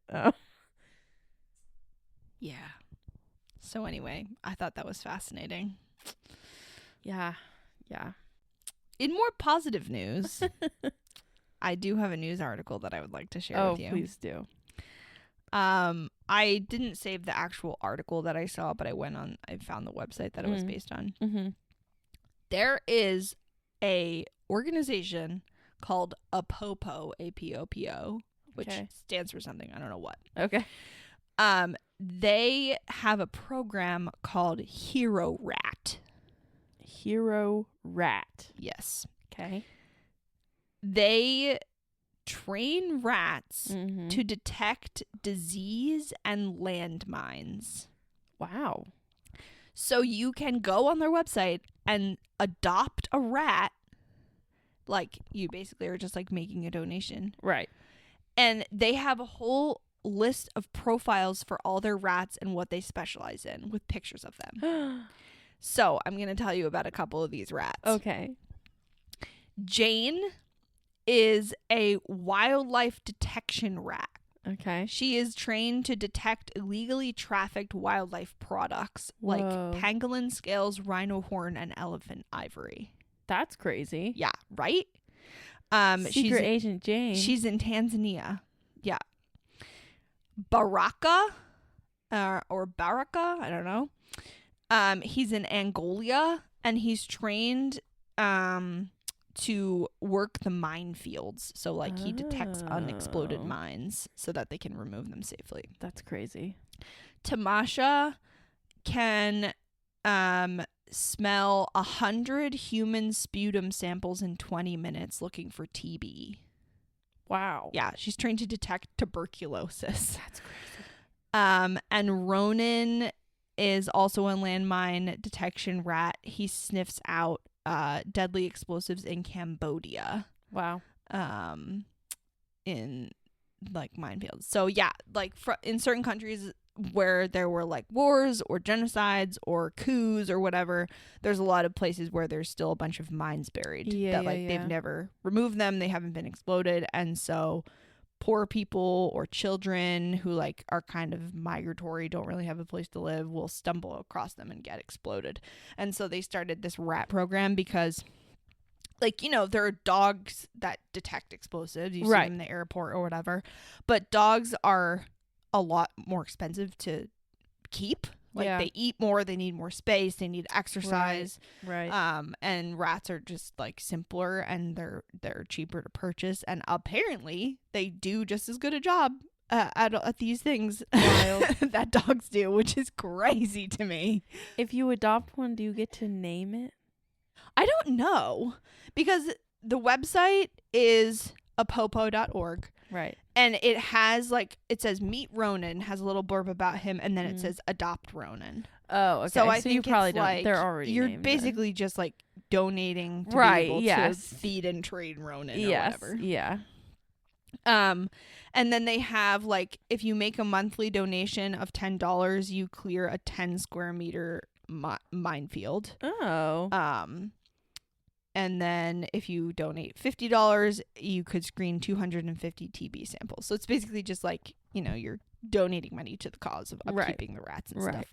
Yeah. So anyway, I thought that was fascinating. Yeah. Yeah. In more positive news, I do have a news article that I would like to share with you. Oh, please do. I didn't save the actual article that I saw, but I found the website that it was based on. Mm-hmm. There is a organization called APOPO, APOPO, which stands for something. I don't know what. Okay. They have a program called Hero Rat. Hero Rat. Yes. Okay. They train rats to detect disease and landmines. Wow. So you can go on their website and adopt a rat. Like, you basically are just like making a donation. Right. And they have a whole list of profiles for all their rats and what they specialize in with pictures of them. So I'm going to tell you about a couple of these rats. Okay. Jane is a wildlife detection rat. Okay. She is trained to detect illegally trafficked wildlife products like pangolin scales, rhino horn, and elephant ivory. That's crazy. Yeah, right? Secret Agent Jane. She's in Tanzania. Yeah. Baraka, or Baraka, I don't know. He's in Angola, and he's trained to work the minefields. So, like, he detects unexploded mines so that they can remove them safely. That's crazy. Tamasha can smell 100 human sputum samples in 20 minutes looking for TB. Wow. Yeah, she's trained to detect tuberculosis. That's crazy. And Ronan is also a landmine detection rat. He sniffs out deadly explosives in Cambodia. Wow. In like minefields. So yeah, like in certain countries where there were like wars or genocides or coups or whatever, there's a lot of places where there's still a bunch of mines buried they've never removed them, they haven't been exploded, and so poor people or children who like are kind of migratory, don't really have a place to live, will stumble across them and get exploded. And so they started this rat program because, like, you know, there are dogs that detect explosives. You see them in the airport or whatever. But dogs are a lot more expensive to keep. Like, they eat more, they need more space, they need exercise. Right. And rats are just, like, simpler, and they're cheaper to purchase. And apparently, they do just as good a job at these things that dogs do, which is crazy to me. If you adopt one, do you get to name it? I don't know, because the website is apopo.org. Right. And it has like, it says meet Ronan, has a little blurb about him, and then it Mm. says adopt Ronan. Oh, okay. So I you think probably it's don't. like They're already you're named basically just like donating to Right, be able yes. to feed and train Ronan or yes. whatever. Yeah. And then they have like, if you make a monthly donation of $10, you clear a 10 square meter minefield. Oh. And then if you donate $50, you could screen 250 TB samples. So it's basically just like, you know, you're donating money to the cause of Right. upkeeping the rats and Right. stuff.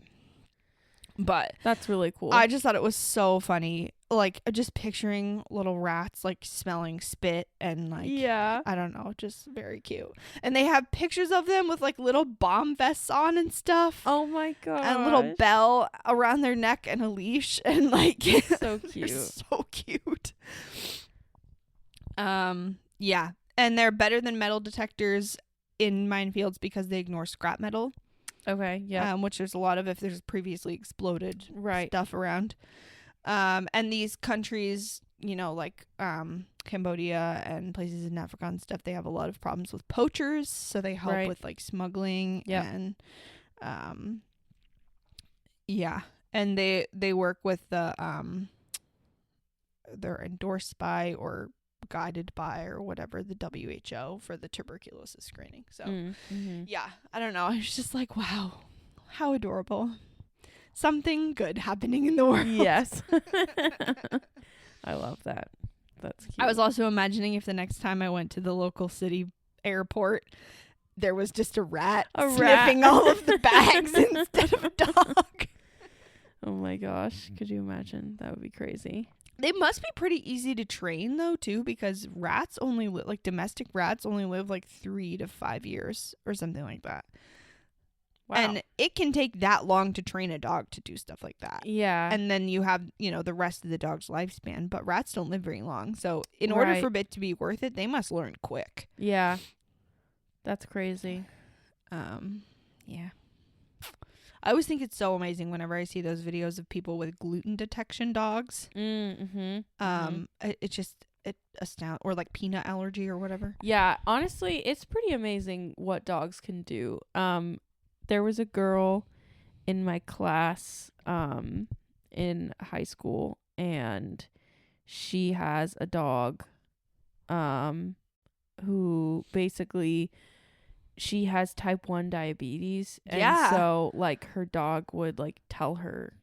But That's really cool. I just thought it was so funny. Like, just picturing little rats, like, smelling spit and, like, yeah. I don't know, just very cute. And they have pictures of them with, like, little bomb vests on and stuff. Oh my god. And a little bell around their neck and a leash. And, like, So they're cute. so cute. Yeah. And they're better than metal detectors in minefields because they ignore scrap metal. Okay. Yeah. Which there's a lot of if there's previously exploded Right. stuff around. And these countries, you know, like Cambodia and places in Africa and stuff, they have a lot of problems with poachers, so they help Right. with like smuggling. Yep. And yeah, and they work with the they're endorsed by or guided by or whatever the WHO for the tuberculosis screening. So yeah, I don't know, I was just like, wow, how adorable. Something good happening in the world. Yes. I love that. That's cute. I was also imagining if the next time I went to the local city airport, there was just a rat sniffing all of the bags instead of a dog. Oh my gosh. Could you imagine? That would be crazy. They must be pretty easy to train though too, because rats only like domestic rats only live like 3 to 5 years or something like that. Wow. And it can take that long to train a dog to do stuff like that. Yeah. And then you have, you know, the rest of the dog's lifespan, but rats don't live very long. So in order for it to be worth it, they must learn quick. Yeah. That's crazy. Yeah. I always think it's so amazing whenever I see those videos of people with gluten detection dogs. It just astounds, or like peanut allergy or whatever. Yeah, honestly, it's pretty amazing what dogs can do. There was a girl in my class in high school, and she has a dog who basically she has type 1 diabetes, and so like her dog would like tell her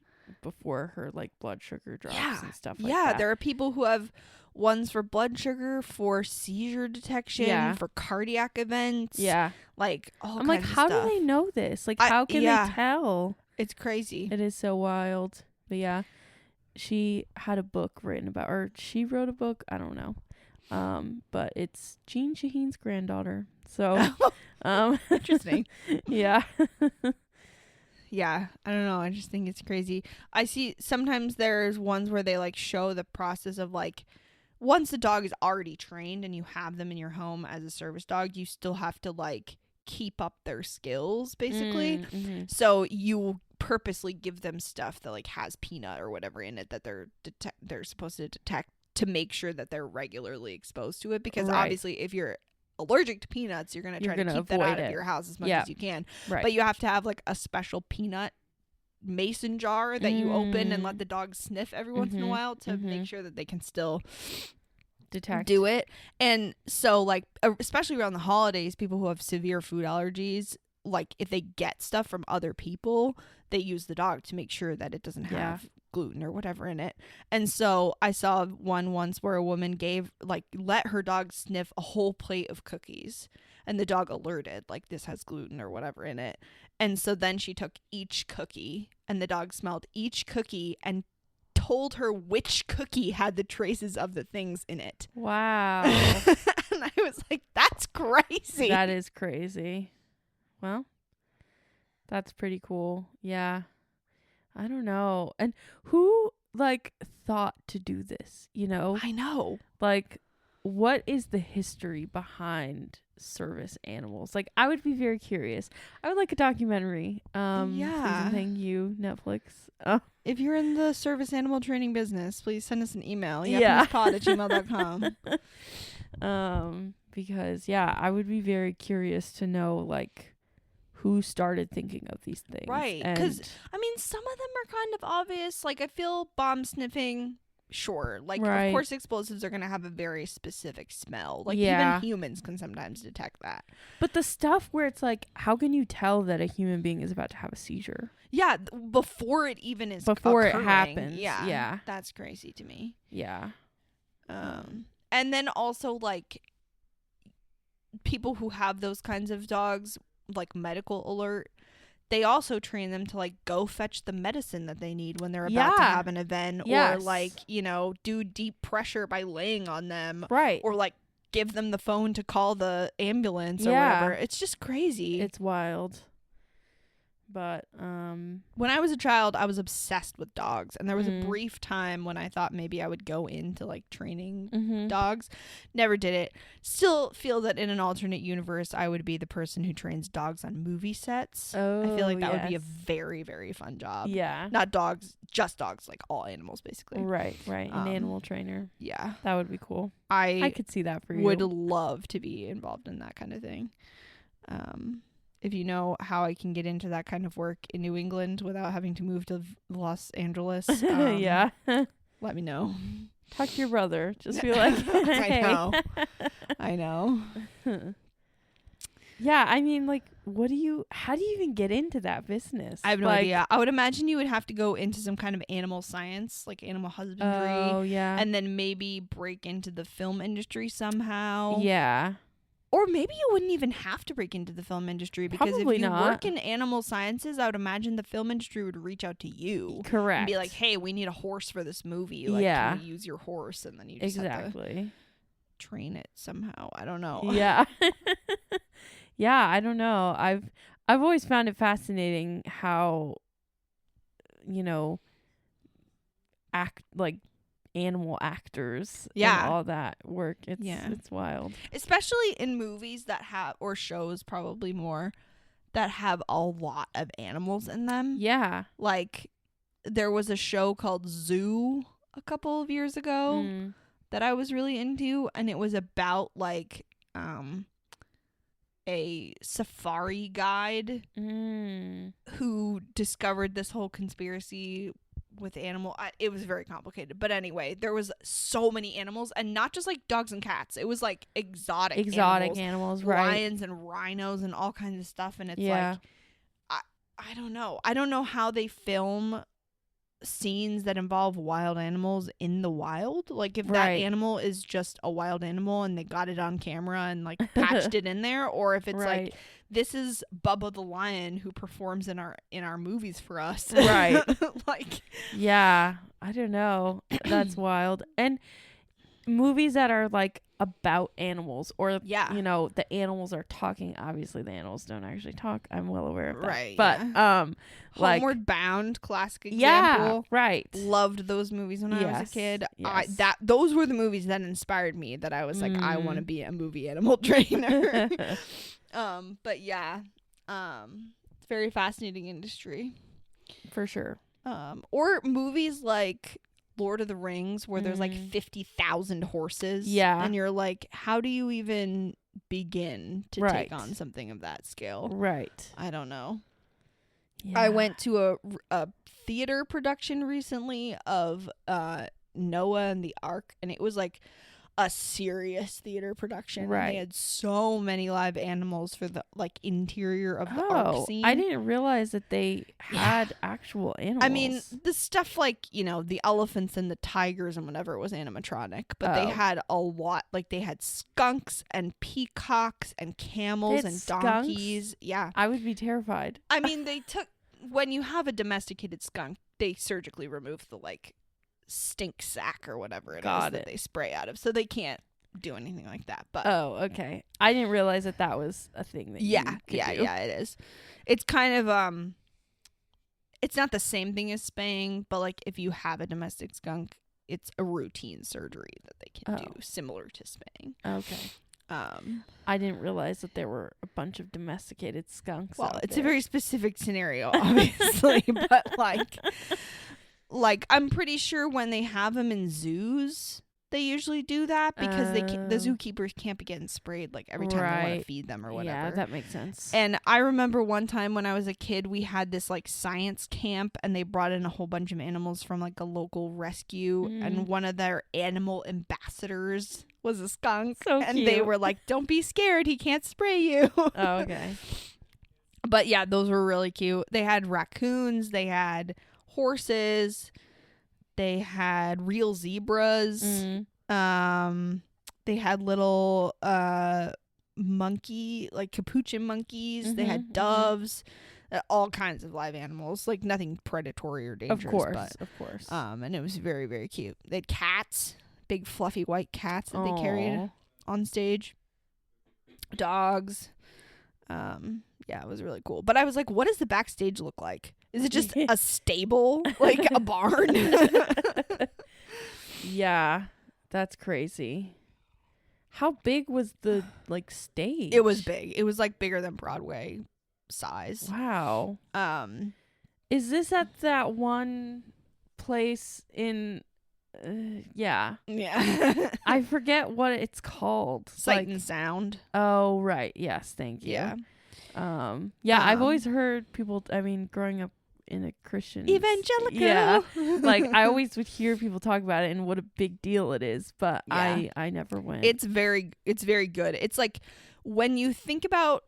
before her like blood sugar drops and stuff like that. Yeah, there are people who have ones for blood sugar, for seizure detection, for cardiac events. Yeah. Like all I'm kinds like, of how stuff. do they know this? Like, how can they tell? It's crazy. It is so wild. But yeah, she had a book written about, or she wrote a book. I don't know. But it's Jean Shaheen's granddaughter. So, interesting. Yeah. Yeah, I don't know. I just think it's crazy. I see sometimes there's ones where they like show the process of like, once the dog is already trained and you have them in your home as a service dog, you still have to like keep up their skills basically. So you purposely give them stuff that like has peanut or whatever in it that they're supposed to detect to make sure that they're regularly exposed to it, because obviously if you're allergic to peanuts, you're going to try to keep that out of your house as much as you can. Right. But you have to have like a special peanut mason jar that you open and let the dog sniff every once in a while to make sure that they can still do it. And so like, especially around the holidays, people who have severe food allergies, like if they get stuff from other people, they use the dog to make sure that it doesn't have gluten or whatever in it. And so I saw one once where a woman let her dog sniff a whole plate of cookies, and the dog alerted like this has gluten or whatever in it. And so then she took each cookie, and the dog smelled each cookie and told her which cookie had the traces of the things in it. Wow. And I was like, that's crazy. That is crazy. Well, that's pretty cool. Yeah. I don't know. And who like thought to do this, you know? I know. Like, what is the history behind service animals? Like, I would be very curious. I would like a documentary. Please and thank you, Netflix. If you're in the service animal training business, please send us an email. Yappinnesspod@gmail.com. Because I would be very curious to know like who started thinking of these things. Right. Because, I mean, some of them are kind of obvious. Like, I feel bomb sniffing, sure. Like, Right. of course, explosives are going to have a very specific smell. Like, Yeah. even humans can sometimes detect that. But the stuff where it's like, how can you tell that a human being is about to have a seizure? Yeah, before it even is Before occurring. it happens. Yeah. Yeah. That's crazy to me. Yeah. And then also, like, people who have those kinds of dogs, like medical alert, they also train them to like go fetch the medicine that they need when they're about to have an event, or like, you know, do deep pressure by laying on them, Right. or like give them the phone to call the ambulance or whatever. It's just crazy. It's wild. But when I was a child, I was obsessed with dogs, and there was a brief time when I thought maybe I would go into like training dogs. Never did it. Still feel that in an alternate universe, I would be the person who trains dogs on movie sets. I feel like that would be a very, very fun job. Yeah. Not dogs, just dogs, like all animals basically. Right. An animal trainer. Yeah. That would be cool. I could see that for you. Would love to be involved in that kind of thing. If you know how I can get into that kind of work in New England without having to move to Los Angeles, yeah, let me know. Talk to your brother. Just be like, hey. I know. Yeah, I mean, like, how do you even get into that business? I have no idea. I would imagine you would have to go into some kind of animal science, like animal husbandry. Oh, yeah. And then maybe break into the film industry somehow. Yeah. Or maybe you wouldn't even have to break into the film industry, because Probably if you not. work in animal sciences, I would imagine the film industry would reach out to you. Correct. And be like, hey, we need a horse for this movie. Like, can we use your horse? And then you just have to train it somehow. I don't know. Yeah. Yeah, I don't know. I've always found it fascinating how, you know, animal actors and all that work. It's wild. Especially in movies that have, or shows probably more, that have a lot of animals in them. Yeah. Like, there was a show called Zoo a couple of years ago that I was really into, and it was about like a safari guide who discovered this whole conspiracy with it was very complicated, but anyway, there was so many animals, and not just like dogs and cats. It was like exotic animals, right? Lions and rhinos and all kinds of stuff. And it's like, I don't know how they film scenes that involve wild animals in the wild. Like, if that animal is just a wild animal and they got it on camera and like patched it in there, or if it's like, this is Bubba the lion who performs in our movies for us. Right. Like, yeah, I don't know. That's wild. And movies that are like about animals, or you know, the animals are talking. Obviously the animals don't actually talk. I'm well aware of that. Right. But like Homeward Bound, classic example. Yeah, right. Loved those movies when I was a kid. Yes. Those were the movies that inspired me, that I was like, I want to be a movie animal trainer. But yeah, it's a very fascinating industry. For sure. Or movies like Lord of the Rings, where there's like 50,000 horses. Yeah. And you're like, how do you even begin to take on something of that scale? Right. I don't know. Yeah. I went to a theater production recently of Noah and the Ark, and it was like a serious theater production. Right. And they had so many live animals for the like interior of the Ark scene. I didn't realize that they had actual animals. I mean, the stuff like, you know, the elephants and the tigers and whatever was animatronic, but they had a lot. Like, they had skunks and peacocks and camels and donkeys. Skunks? Yeah. I would be terrified. I mean, when you have a domesticated skunk, they surgically remove the like stink sack or whatever it is that they spray out of, so they can't do anything like that. But okay, I didn't realize that was a thing that you could do. It is. It's kind of it's not the same thing as spaying, but like, if you have a domestic skunk, it's a routine surgery that they can do, similar to spaying. Okay. I didn't realize that there were a bunch of domesticated skunks. Well, it's a very specific scenario, obviously, but like I'm pretty sure when they have them in zoos, they usually do that because the zookeepers can't be getting sprayed like every time they want to feed them or whatever. Yeah, that makes sense. And I remember one time when I was a kid, we had this like science camp, and they brought in a whole bunch of animals from like a local rescue, and one of their animal ambassadors was a skunk. So and cute. They were like, "Don't be scared, he can't spray you." Oh, okay. But yeah, those were really cute. They had raccoons, they had horses, they had real zebras. They had little monkey, like capuchin monkeys. They had doves, all kinds of live animals, like nothing predatory or dangerous. Of course. And it was very, very cute. They had cats, big fluffy white cats that they carried on stage. Dogs. Yeah, it was really cool. But I was like, what does the backstage look like? Is it just a stable, like a barn? Yeah, that's crazy. How big was the like stage? It was big. It was like bigger than Broadway size. Wow. Is this at that one place in yeah. I forget what it's called. Sight and Sound. Oh, right. Yes, thank you. Yeah. I've always heard people, I mean, growing up in a Christian evangelical. Yeah. Like I always would hear people talk about it and what a big deal it is, but yeah. I never went. It's very good. It's like when you think about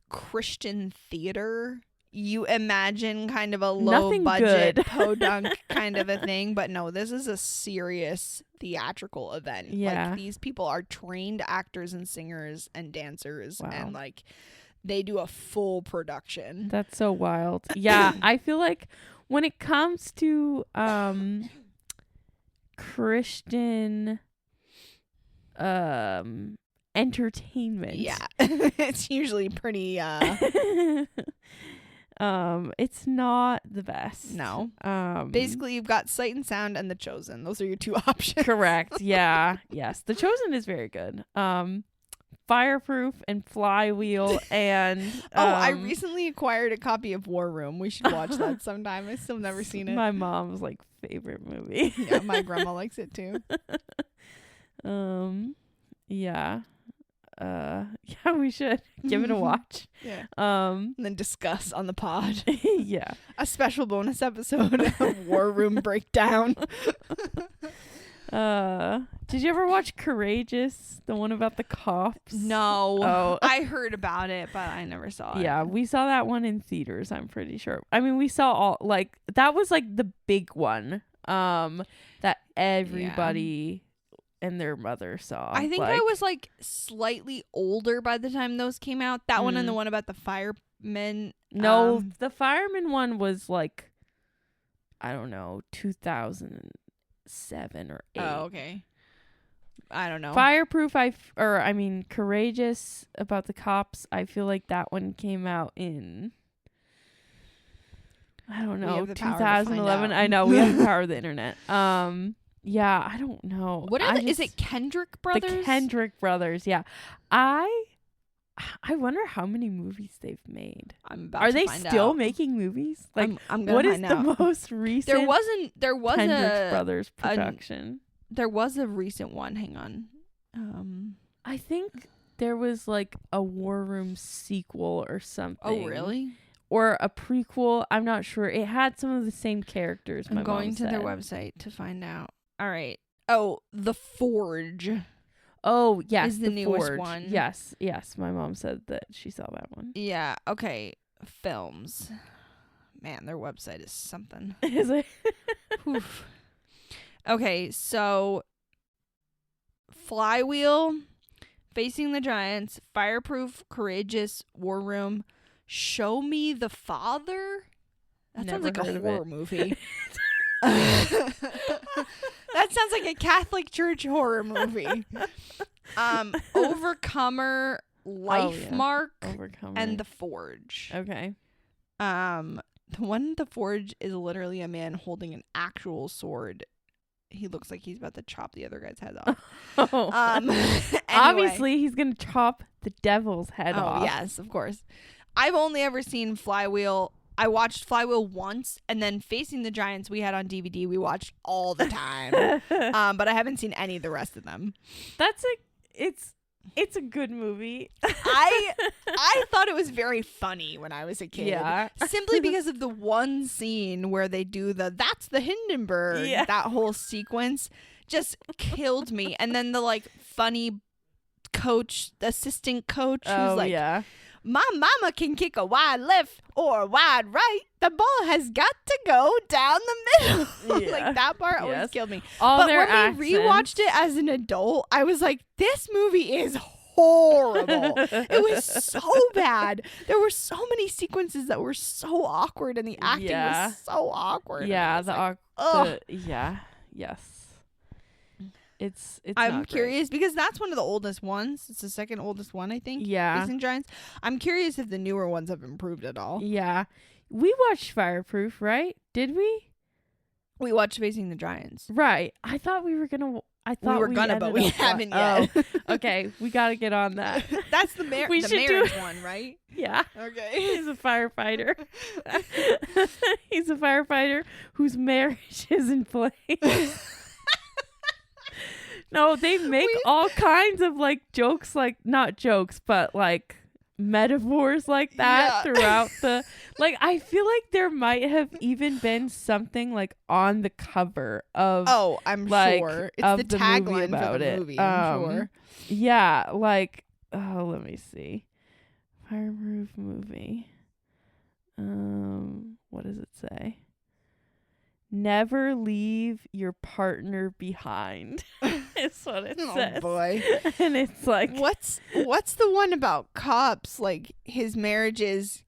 Christian theater, you imagine kind of a low budget podunk kind of a thing, but no, this is a serious theatrical event. Yeah. Like these people are trained actors and singers and dancers. Wow. And like they do a full production. That's so wild. Yeah, I feel like when it comes to Christian entertainment. Yeah. It's usually pretty it's not the best. No. Basically you've got Sight and Sound and The Chosen. Those are your two options. Correct. Yeah. Yes. The Chosen is very good. Fireproof and Flywheel and I recently acquired a copy of War Room. We should watch that sometime. I still never seen it. My mom's like favorite movie. Yeah, my grandma likes it too. Yeah. Yeah, we should give it a watch. Yeah. And then discuss on the pod. Yeah. A special bonus episode of War Room Breakdown. Did you ever watch Courageous, the one about the cops? No. Oh. I heard about it, but I never saw it. Yeah, we saw that one in theaters, I'm pretty sure. I mean, we saw all, like, that was like the big one that everybody and their mother saw. I think I was like slightly older by the time those came out. That one and the one about the firemen. No, the fireman one was like, I don't know, 2007 or 8. Oh, okay. I don't know. Fireproof, Courageous about the cops. I feel like that one came out in, I don't know, 2011. I know, we have the power of the internet. Yeah, I don't know. Is it Kendrick Brothers? The Kendrick Brothers, yeah. I wonder how many movies they've made. Are they still making movies? Like, I'm what is the most recent? There was Kendrick Brothers production. There was a recent one. Hang on. I think there was like a War Room sequel or something. Oh, really? Or a prequel. I'm not sure. It had some of the same characters. I'm going to their website to find out. All right. Oh, The Forge. Oh, yes. Is the newest Forge. one. Yes. My mom said that she saw that one. Yeah. Okay. Films. Man, their website is something. Is it? Oof. Okay, so Flywheel, Facing the Giants, Fireproof, Courageous, War Room, Show Me the Father? That sounds like a horror movie. That sounds like a Catholic Church horror movie. Overcomer, Life Mark, and The Forge. Okay. The one, The Forge, is literally a man holding an actual sword. He looks like he's about to chop the other guy's head off. Anyway. Obviously, he's going to chop the devil's head off. Oh, yes, of course. I've only ever seen Flywheel. I watched Flywheel once, and then Facing the Giants we had on DVD. We watched all the time, but I haven't seen any of the rest of them. It's a good movie. I thought it was very funny when I was a kid. Yeah. Simply because of the one scene where they do that's the Hindenburg. Yeah. That whole sequence just killed me. And then the like funny assistant coach who's like, yeah. my mama can kick a wide left or a wide right. The ball has got to go down the middle. Yeah. Like that part always Yes. killed me. All But their when accents. we rewatched it as an adult, I was like, this movie is horrible. It was so bad. There were so many sequences that were so awkward, and the acting was so awkward. Yeah, ugh. Yes. It's I'm not curious because that's one of the oldest ones. It's the second oldest one, I think. Yeah. Facing Giants. I'm curious if the newer ones have improved at all. Yeah. We watched Fireproof, right? Did we? We watched Facing the Giants. Right. I thought we were gonna. I thought we were gonna, but we haven't yet. Oh, okay, we gotta get on that. That's the We the should do marriage one, right? Yeah. Okay. He's a firefighter. He's a firefighter whose marriage is in flames. No, they make all kinds of like jokes, like not jokes, but like metaphors like that throughout the I feel like there might have even been something like on the cover of I'm like, sure it's of the the tagline movie for about the it. movie. I'm sure. Yeah, like let me see. Fireproof movie. What does it say? Never leave your partner behind. Is what it says. Oh boy. And it's like What's the one about cops? Like his marriage is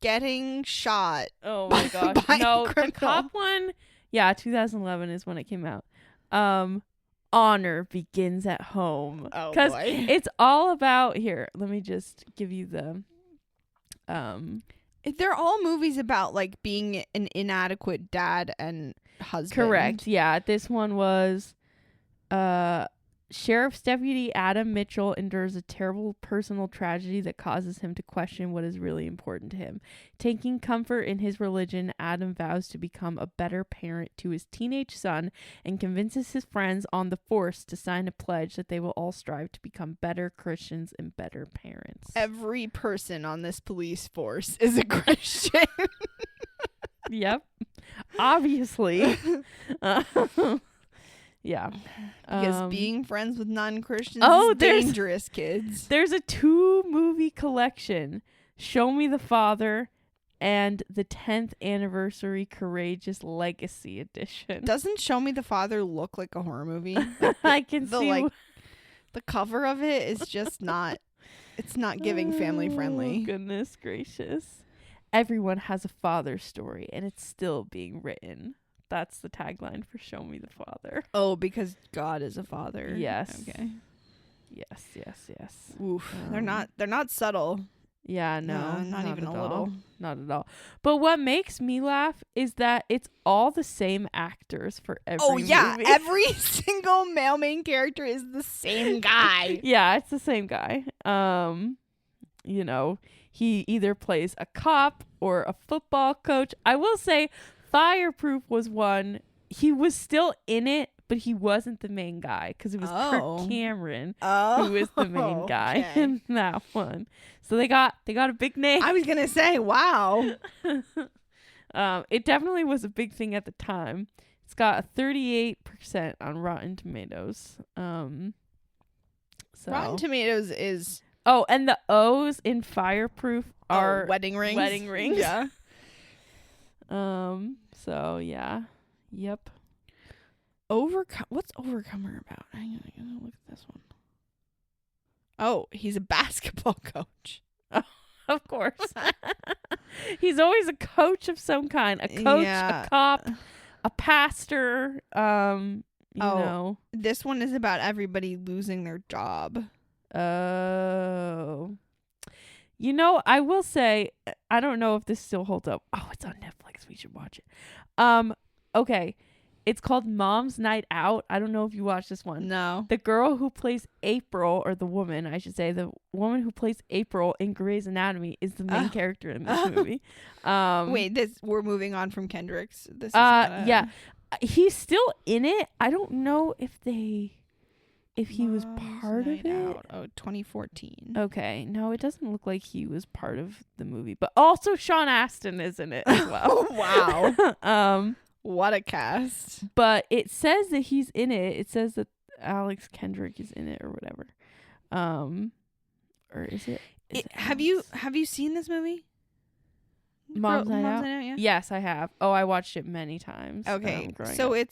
getting shot. oh my gosh. by No, a the criminal. cop one, yeah, 2011 is when it came out. Honor begins at home. Oh, Because boy. it's all about here. Let me just give you the They're all movies about like being an inadequate dad and husband. correct. Yeah, this one was Sheriff's Deputy Adam Mitchell endures a terrible personal tragedy that causes him to question what is really important to him. Taking comfort in his religion, Adam vows to become a better parent to his teenage son and convinces his friends on the force to sign a pledge that they will all strive to become better Christians and better parents. Every person on this police force is a Christian. Yep. Obviously. Yeah. Because being friends with non-Christians Oh, is there's- dangerous, kids. There's a 2-movie collection, Show Me the Father and the 10th Anniversary Courageous Legacy Edition. Doesn't Show Me the Father look like a horror movie? I can the see. the cover of it is just not. It's not giving family friendly. Oh, goodness gracious. Everyone has a father story, and it's still being written. That's the tagline for Show Me the Father. Oh, because God is a father. Yes. Okay. Yes. Oof. They're not subtle. Yeah, no, not even at a all. little. Not at all. But what makes me laugh is that it's all the same actors for every movie. Every single male main character is the same guy. Yeah, it's the same guy. You know, he either plays a cop or a football coach. I will say Fireproof was one. He was still in it, but he wasn't the main guy because it was Kirk Cameron who was the main guy in that one. So they got a big name. I was gonna say, wow. It definitely was a big thing at the time. It's got a 38% on Rotten Tomatoes. So Rotten Tomatoes is and the O's in Fireproof are wedding rings. Wedding rings. Yeah. So yeah. Yep. What's Overcomer about? Hang on, I gotta look at this one. Oh, he's a basketball coach. Of course. He's always a coach of some kind. A coach, a cop, a pastor, you know. This one is about everybody losing their job. Oh. You know, I will say, I don't know if this still holds up. Oh, it's on Netflix. We should watch it. Okay. It's called Mom's Night Out. I don't know if you watched this one. No. The girl who plays April, or the woman, I should say, the woman who plays April in Grey's Anatomy is the main character in this movie. Wait, we're moving on from Kendrick's. This is yeah. He's still in it. I don't know if he was part of it. Out. Oh, 2014. Okay. No, it doesn't look like he was part of the movie. But also Sean Astin is in it as well. Wow. What a cast. But it says that he's in it. It says that Alex Kendrick is in it or whatever. Or is it? Have you seen this movie? Mom's Night Out? Yeah? Yes, I have. Oh, I watched it many times. Okay. So up.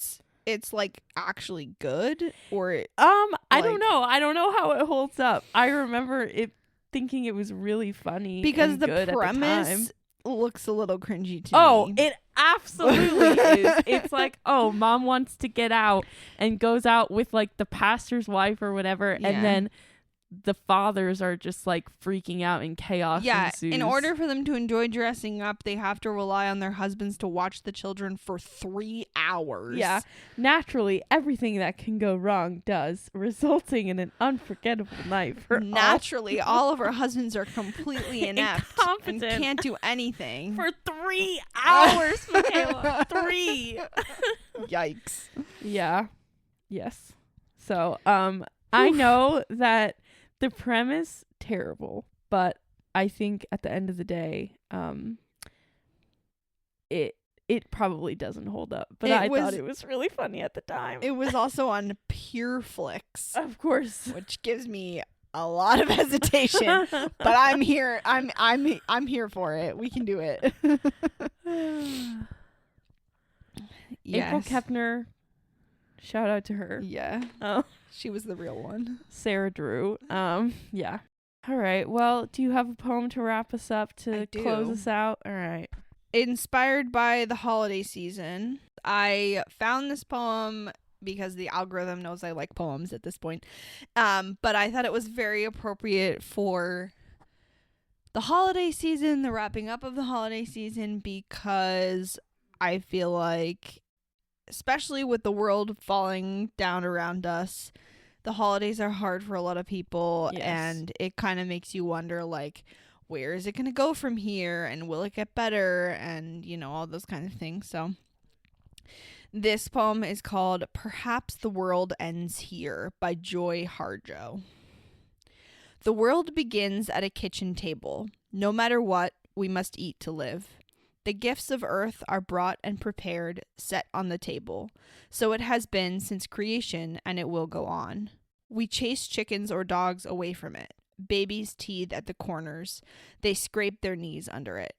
it's like actually good, or I don't know. I don't know how it holds up. I remember it thinking it was really funny because and the good premise at the time. looks a little cringy to me. Oh, it absolutely is. It's like, oh, mom wants to get out and goes out with like the pastor's wife or whatever, Yeah. and then the fathers are just like freaking out and chaos ensues. In order for them to enjoy dressing up, they have to rely on their husbands to watch the children for 3 hours. Yeah. Naturally, everything that can go wrong does, resulting in an unforgettable night for Naturally, all of our husbands are completely inept and incompetent can't do anything. for 3 hours, Michaela. 3. Yikes. Yeah. Yes. So, I know that the premise, terrible, but I think at the end of the day, it probably doesn't hold up. But I thought it was really funny at the time. It was also on Pure Flix, Of course. which gives me a lot of hesitation. But I'm here. I'm here for it. We can do it. April Kepner. Shout out to her. Yeah. Oh. She was the real one. Sarah Drew. Yeah. All right. Well, do you have a poem to wrap us up to close us out? All right. Inspired by the holiday season, I found this poem because the algorithm knows I like poems at this point. But I thought it was very appropriate for the holiday season, the wrapping up of the holiday season, because I feel like, especially with the world falling down around us, the holidays are hard for a lot of people. Yes. And it kind of makes you wonder, like, where is it going to go from here? And will it get better? And, you know, all those kind of things. So this poem is called Perhaps the World Ends Here by Joy Harjo. The world begins at a kitchen table. No matter what, we must eat to live. The gifts of earth are brought and prepared, set on the table. So it has been since creation, and it will go on. We chase chickens or dogs away from it. Babies teethe at the corners. They scrape their knees under it.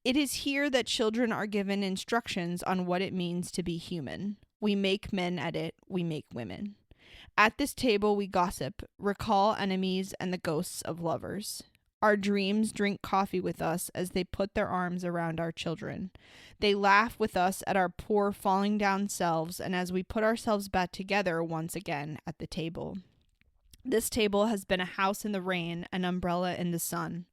It is here that children are given instructions on what it means to be human. We make men at it. We make women. At this table we gossip, recall enemies and the ghosts of lovers. Our dreams drink coffee with us as they put their arms around our children. They laugh with us at our poor falling down selves and as we put ourselves back together once again at the table. This table has been a house in the rain, an umbrella in the sun.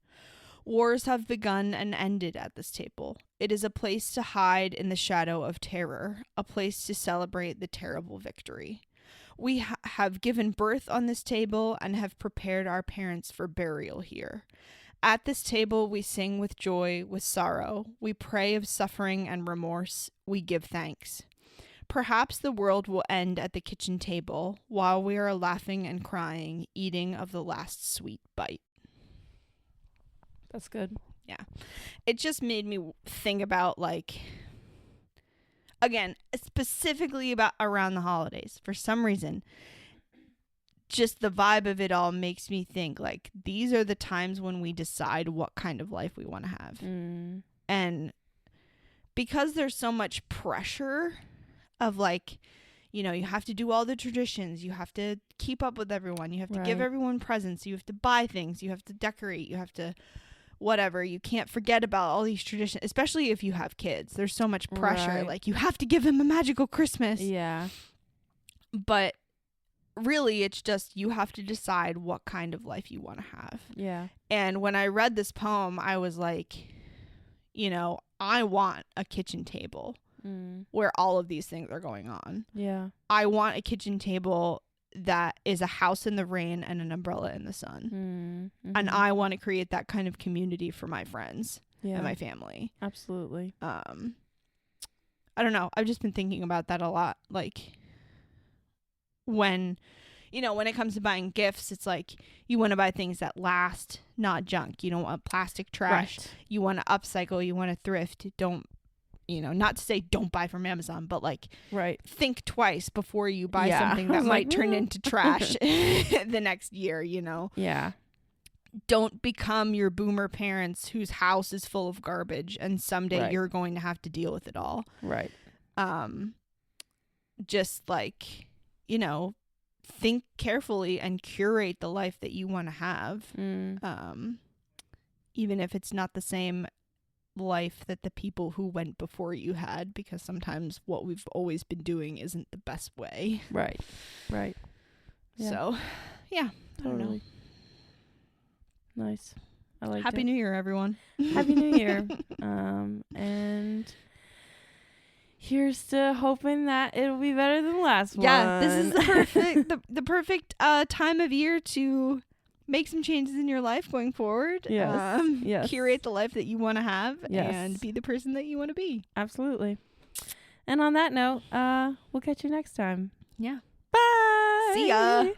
Wars have begun and ended at this table. It is a place to hide in the shadow of terror, a place to celebrate the terrible victory. We have given birth on this table and have prepared our parents for burial here. At this table we sing with joy, with sorrow. We pray of suffering and remorse. We give thanks. Perhaps the world will end at the kitchen table while we are laughing and crying, eating of the last sweet bite. That's good. Yeah. It just made me think about, like, again, specifically about around the holidays. For some reason, just the vibe of it all makes me think, like, these are the times when we decide what kind of life we want to have. And because there's so much pressure of, like, you know, you have to do all the traditions, you have to keep up with everyone, you have to give everyone presents, you have to buy things, you have to decorate, you have to whatever, you can't forget about all these traditions, especially if you have kids. There's so much pressure, like, you have to give them a magical Christmas. Yeah. But really, it's just you have to decide what kind of life you want to have. Yeah. And when I read this poem, I was like, you know, I want a kitchen table. where all of these things are going on. Yeah. I want a kitchen table that is a house in the rain and an umbrella in the sun. And I want to create that kind of community for my friends and my family. Absolutely. I don't know. I've just been thinking about that a lot. Like, when it comes to buying gifts, it's like you want to buy things that last, not junk. You don't want plastic trash. Right. You want to upcycle. You want to thrift. Don't, not to say don't buy from Amazon, but like, think twice before you buy something that might turn into trash the next year, Yeah. Don't become your boomer parents whose house is full of garbage and someday you're going to have to deal with it all. Right. Just like, think carefully and curate the life that you want to have. Even if it's not the same life that the people who went before you had, because sometimes what we've always been doing isn't the best way. Right. Yeah. So, yeah. Totally. I don't know. Nice. I like Happy New Year, everyone. Happy New Year. And here's to hoping that it'll be better than the last one. Yeah, this is the perfect time of year to make some changes in your life going forward. Yes. Curate the life that you want to have and be the person that you want to be. Absolutely. And on that note, we'll catch you next time. Yeah. Bye. See ya.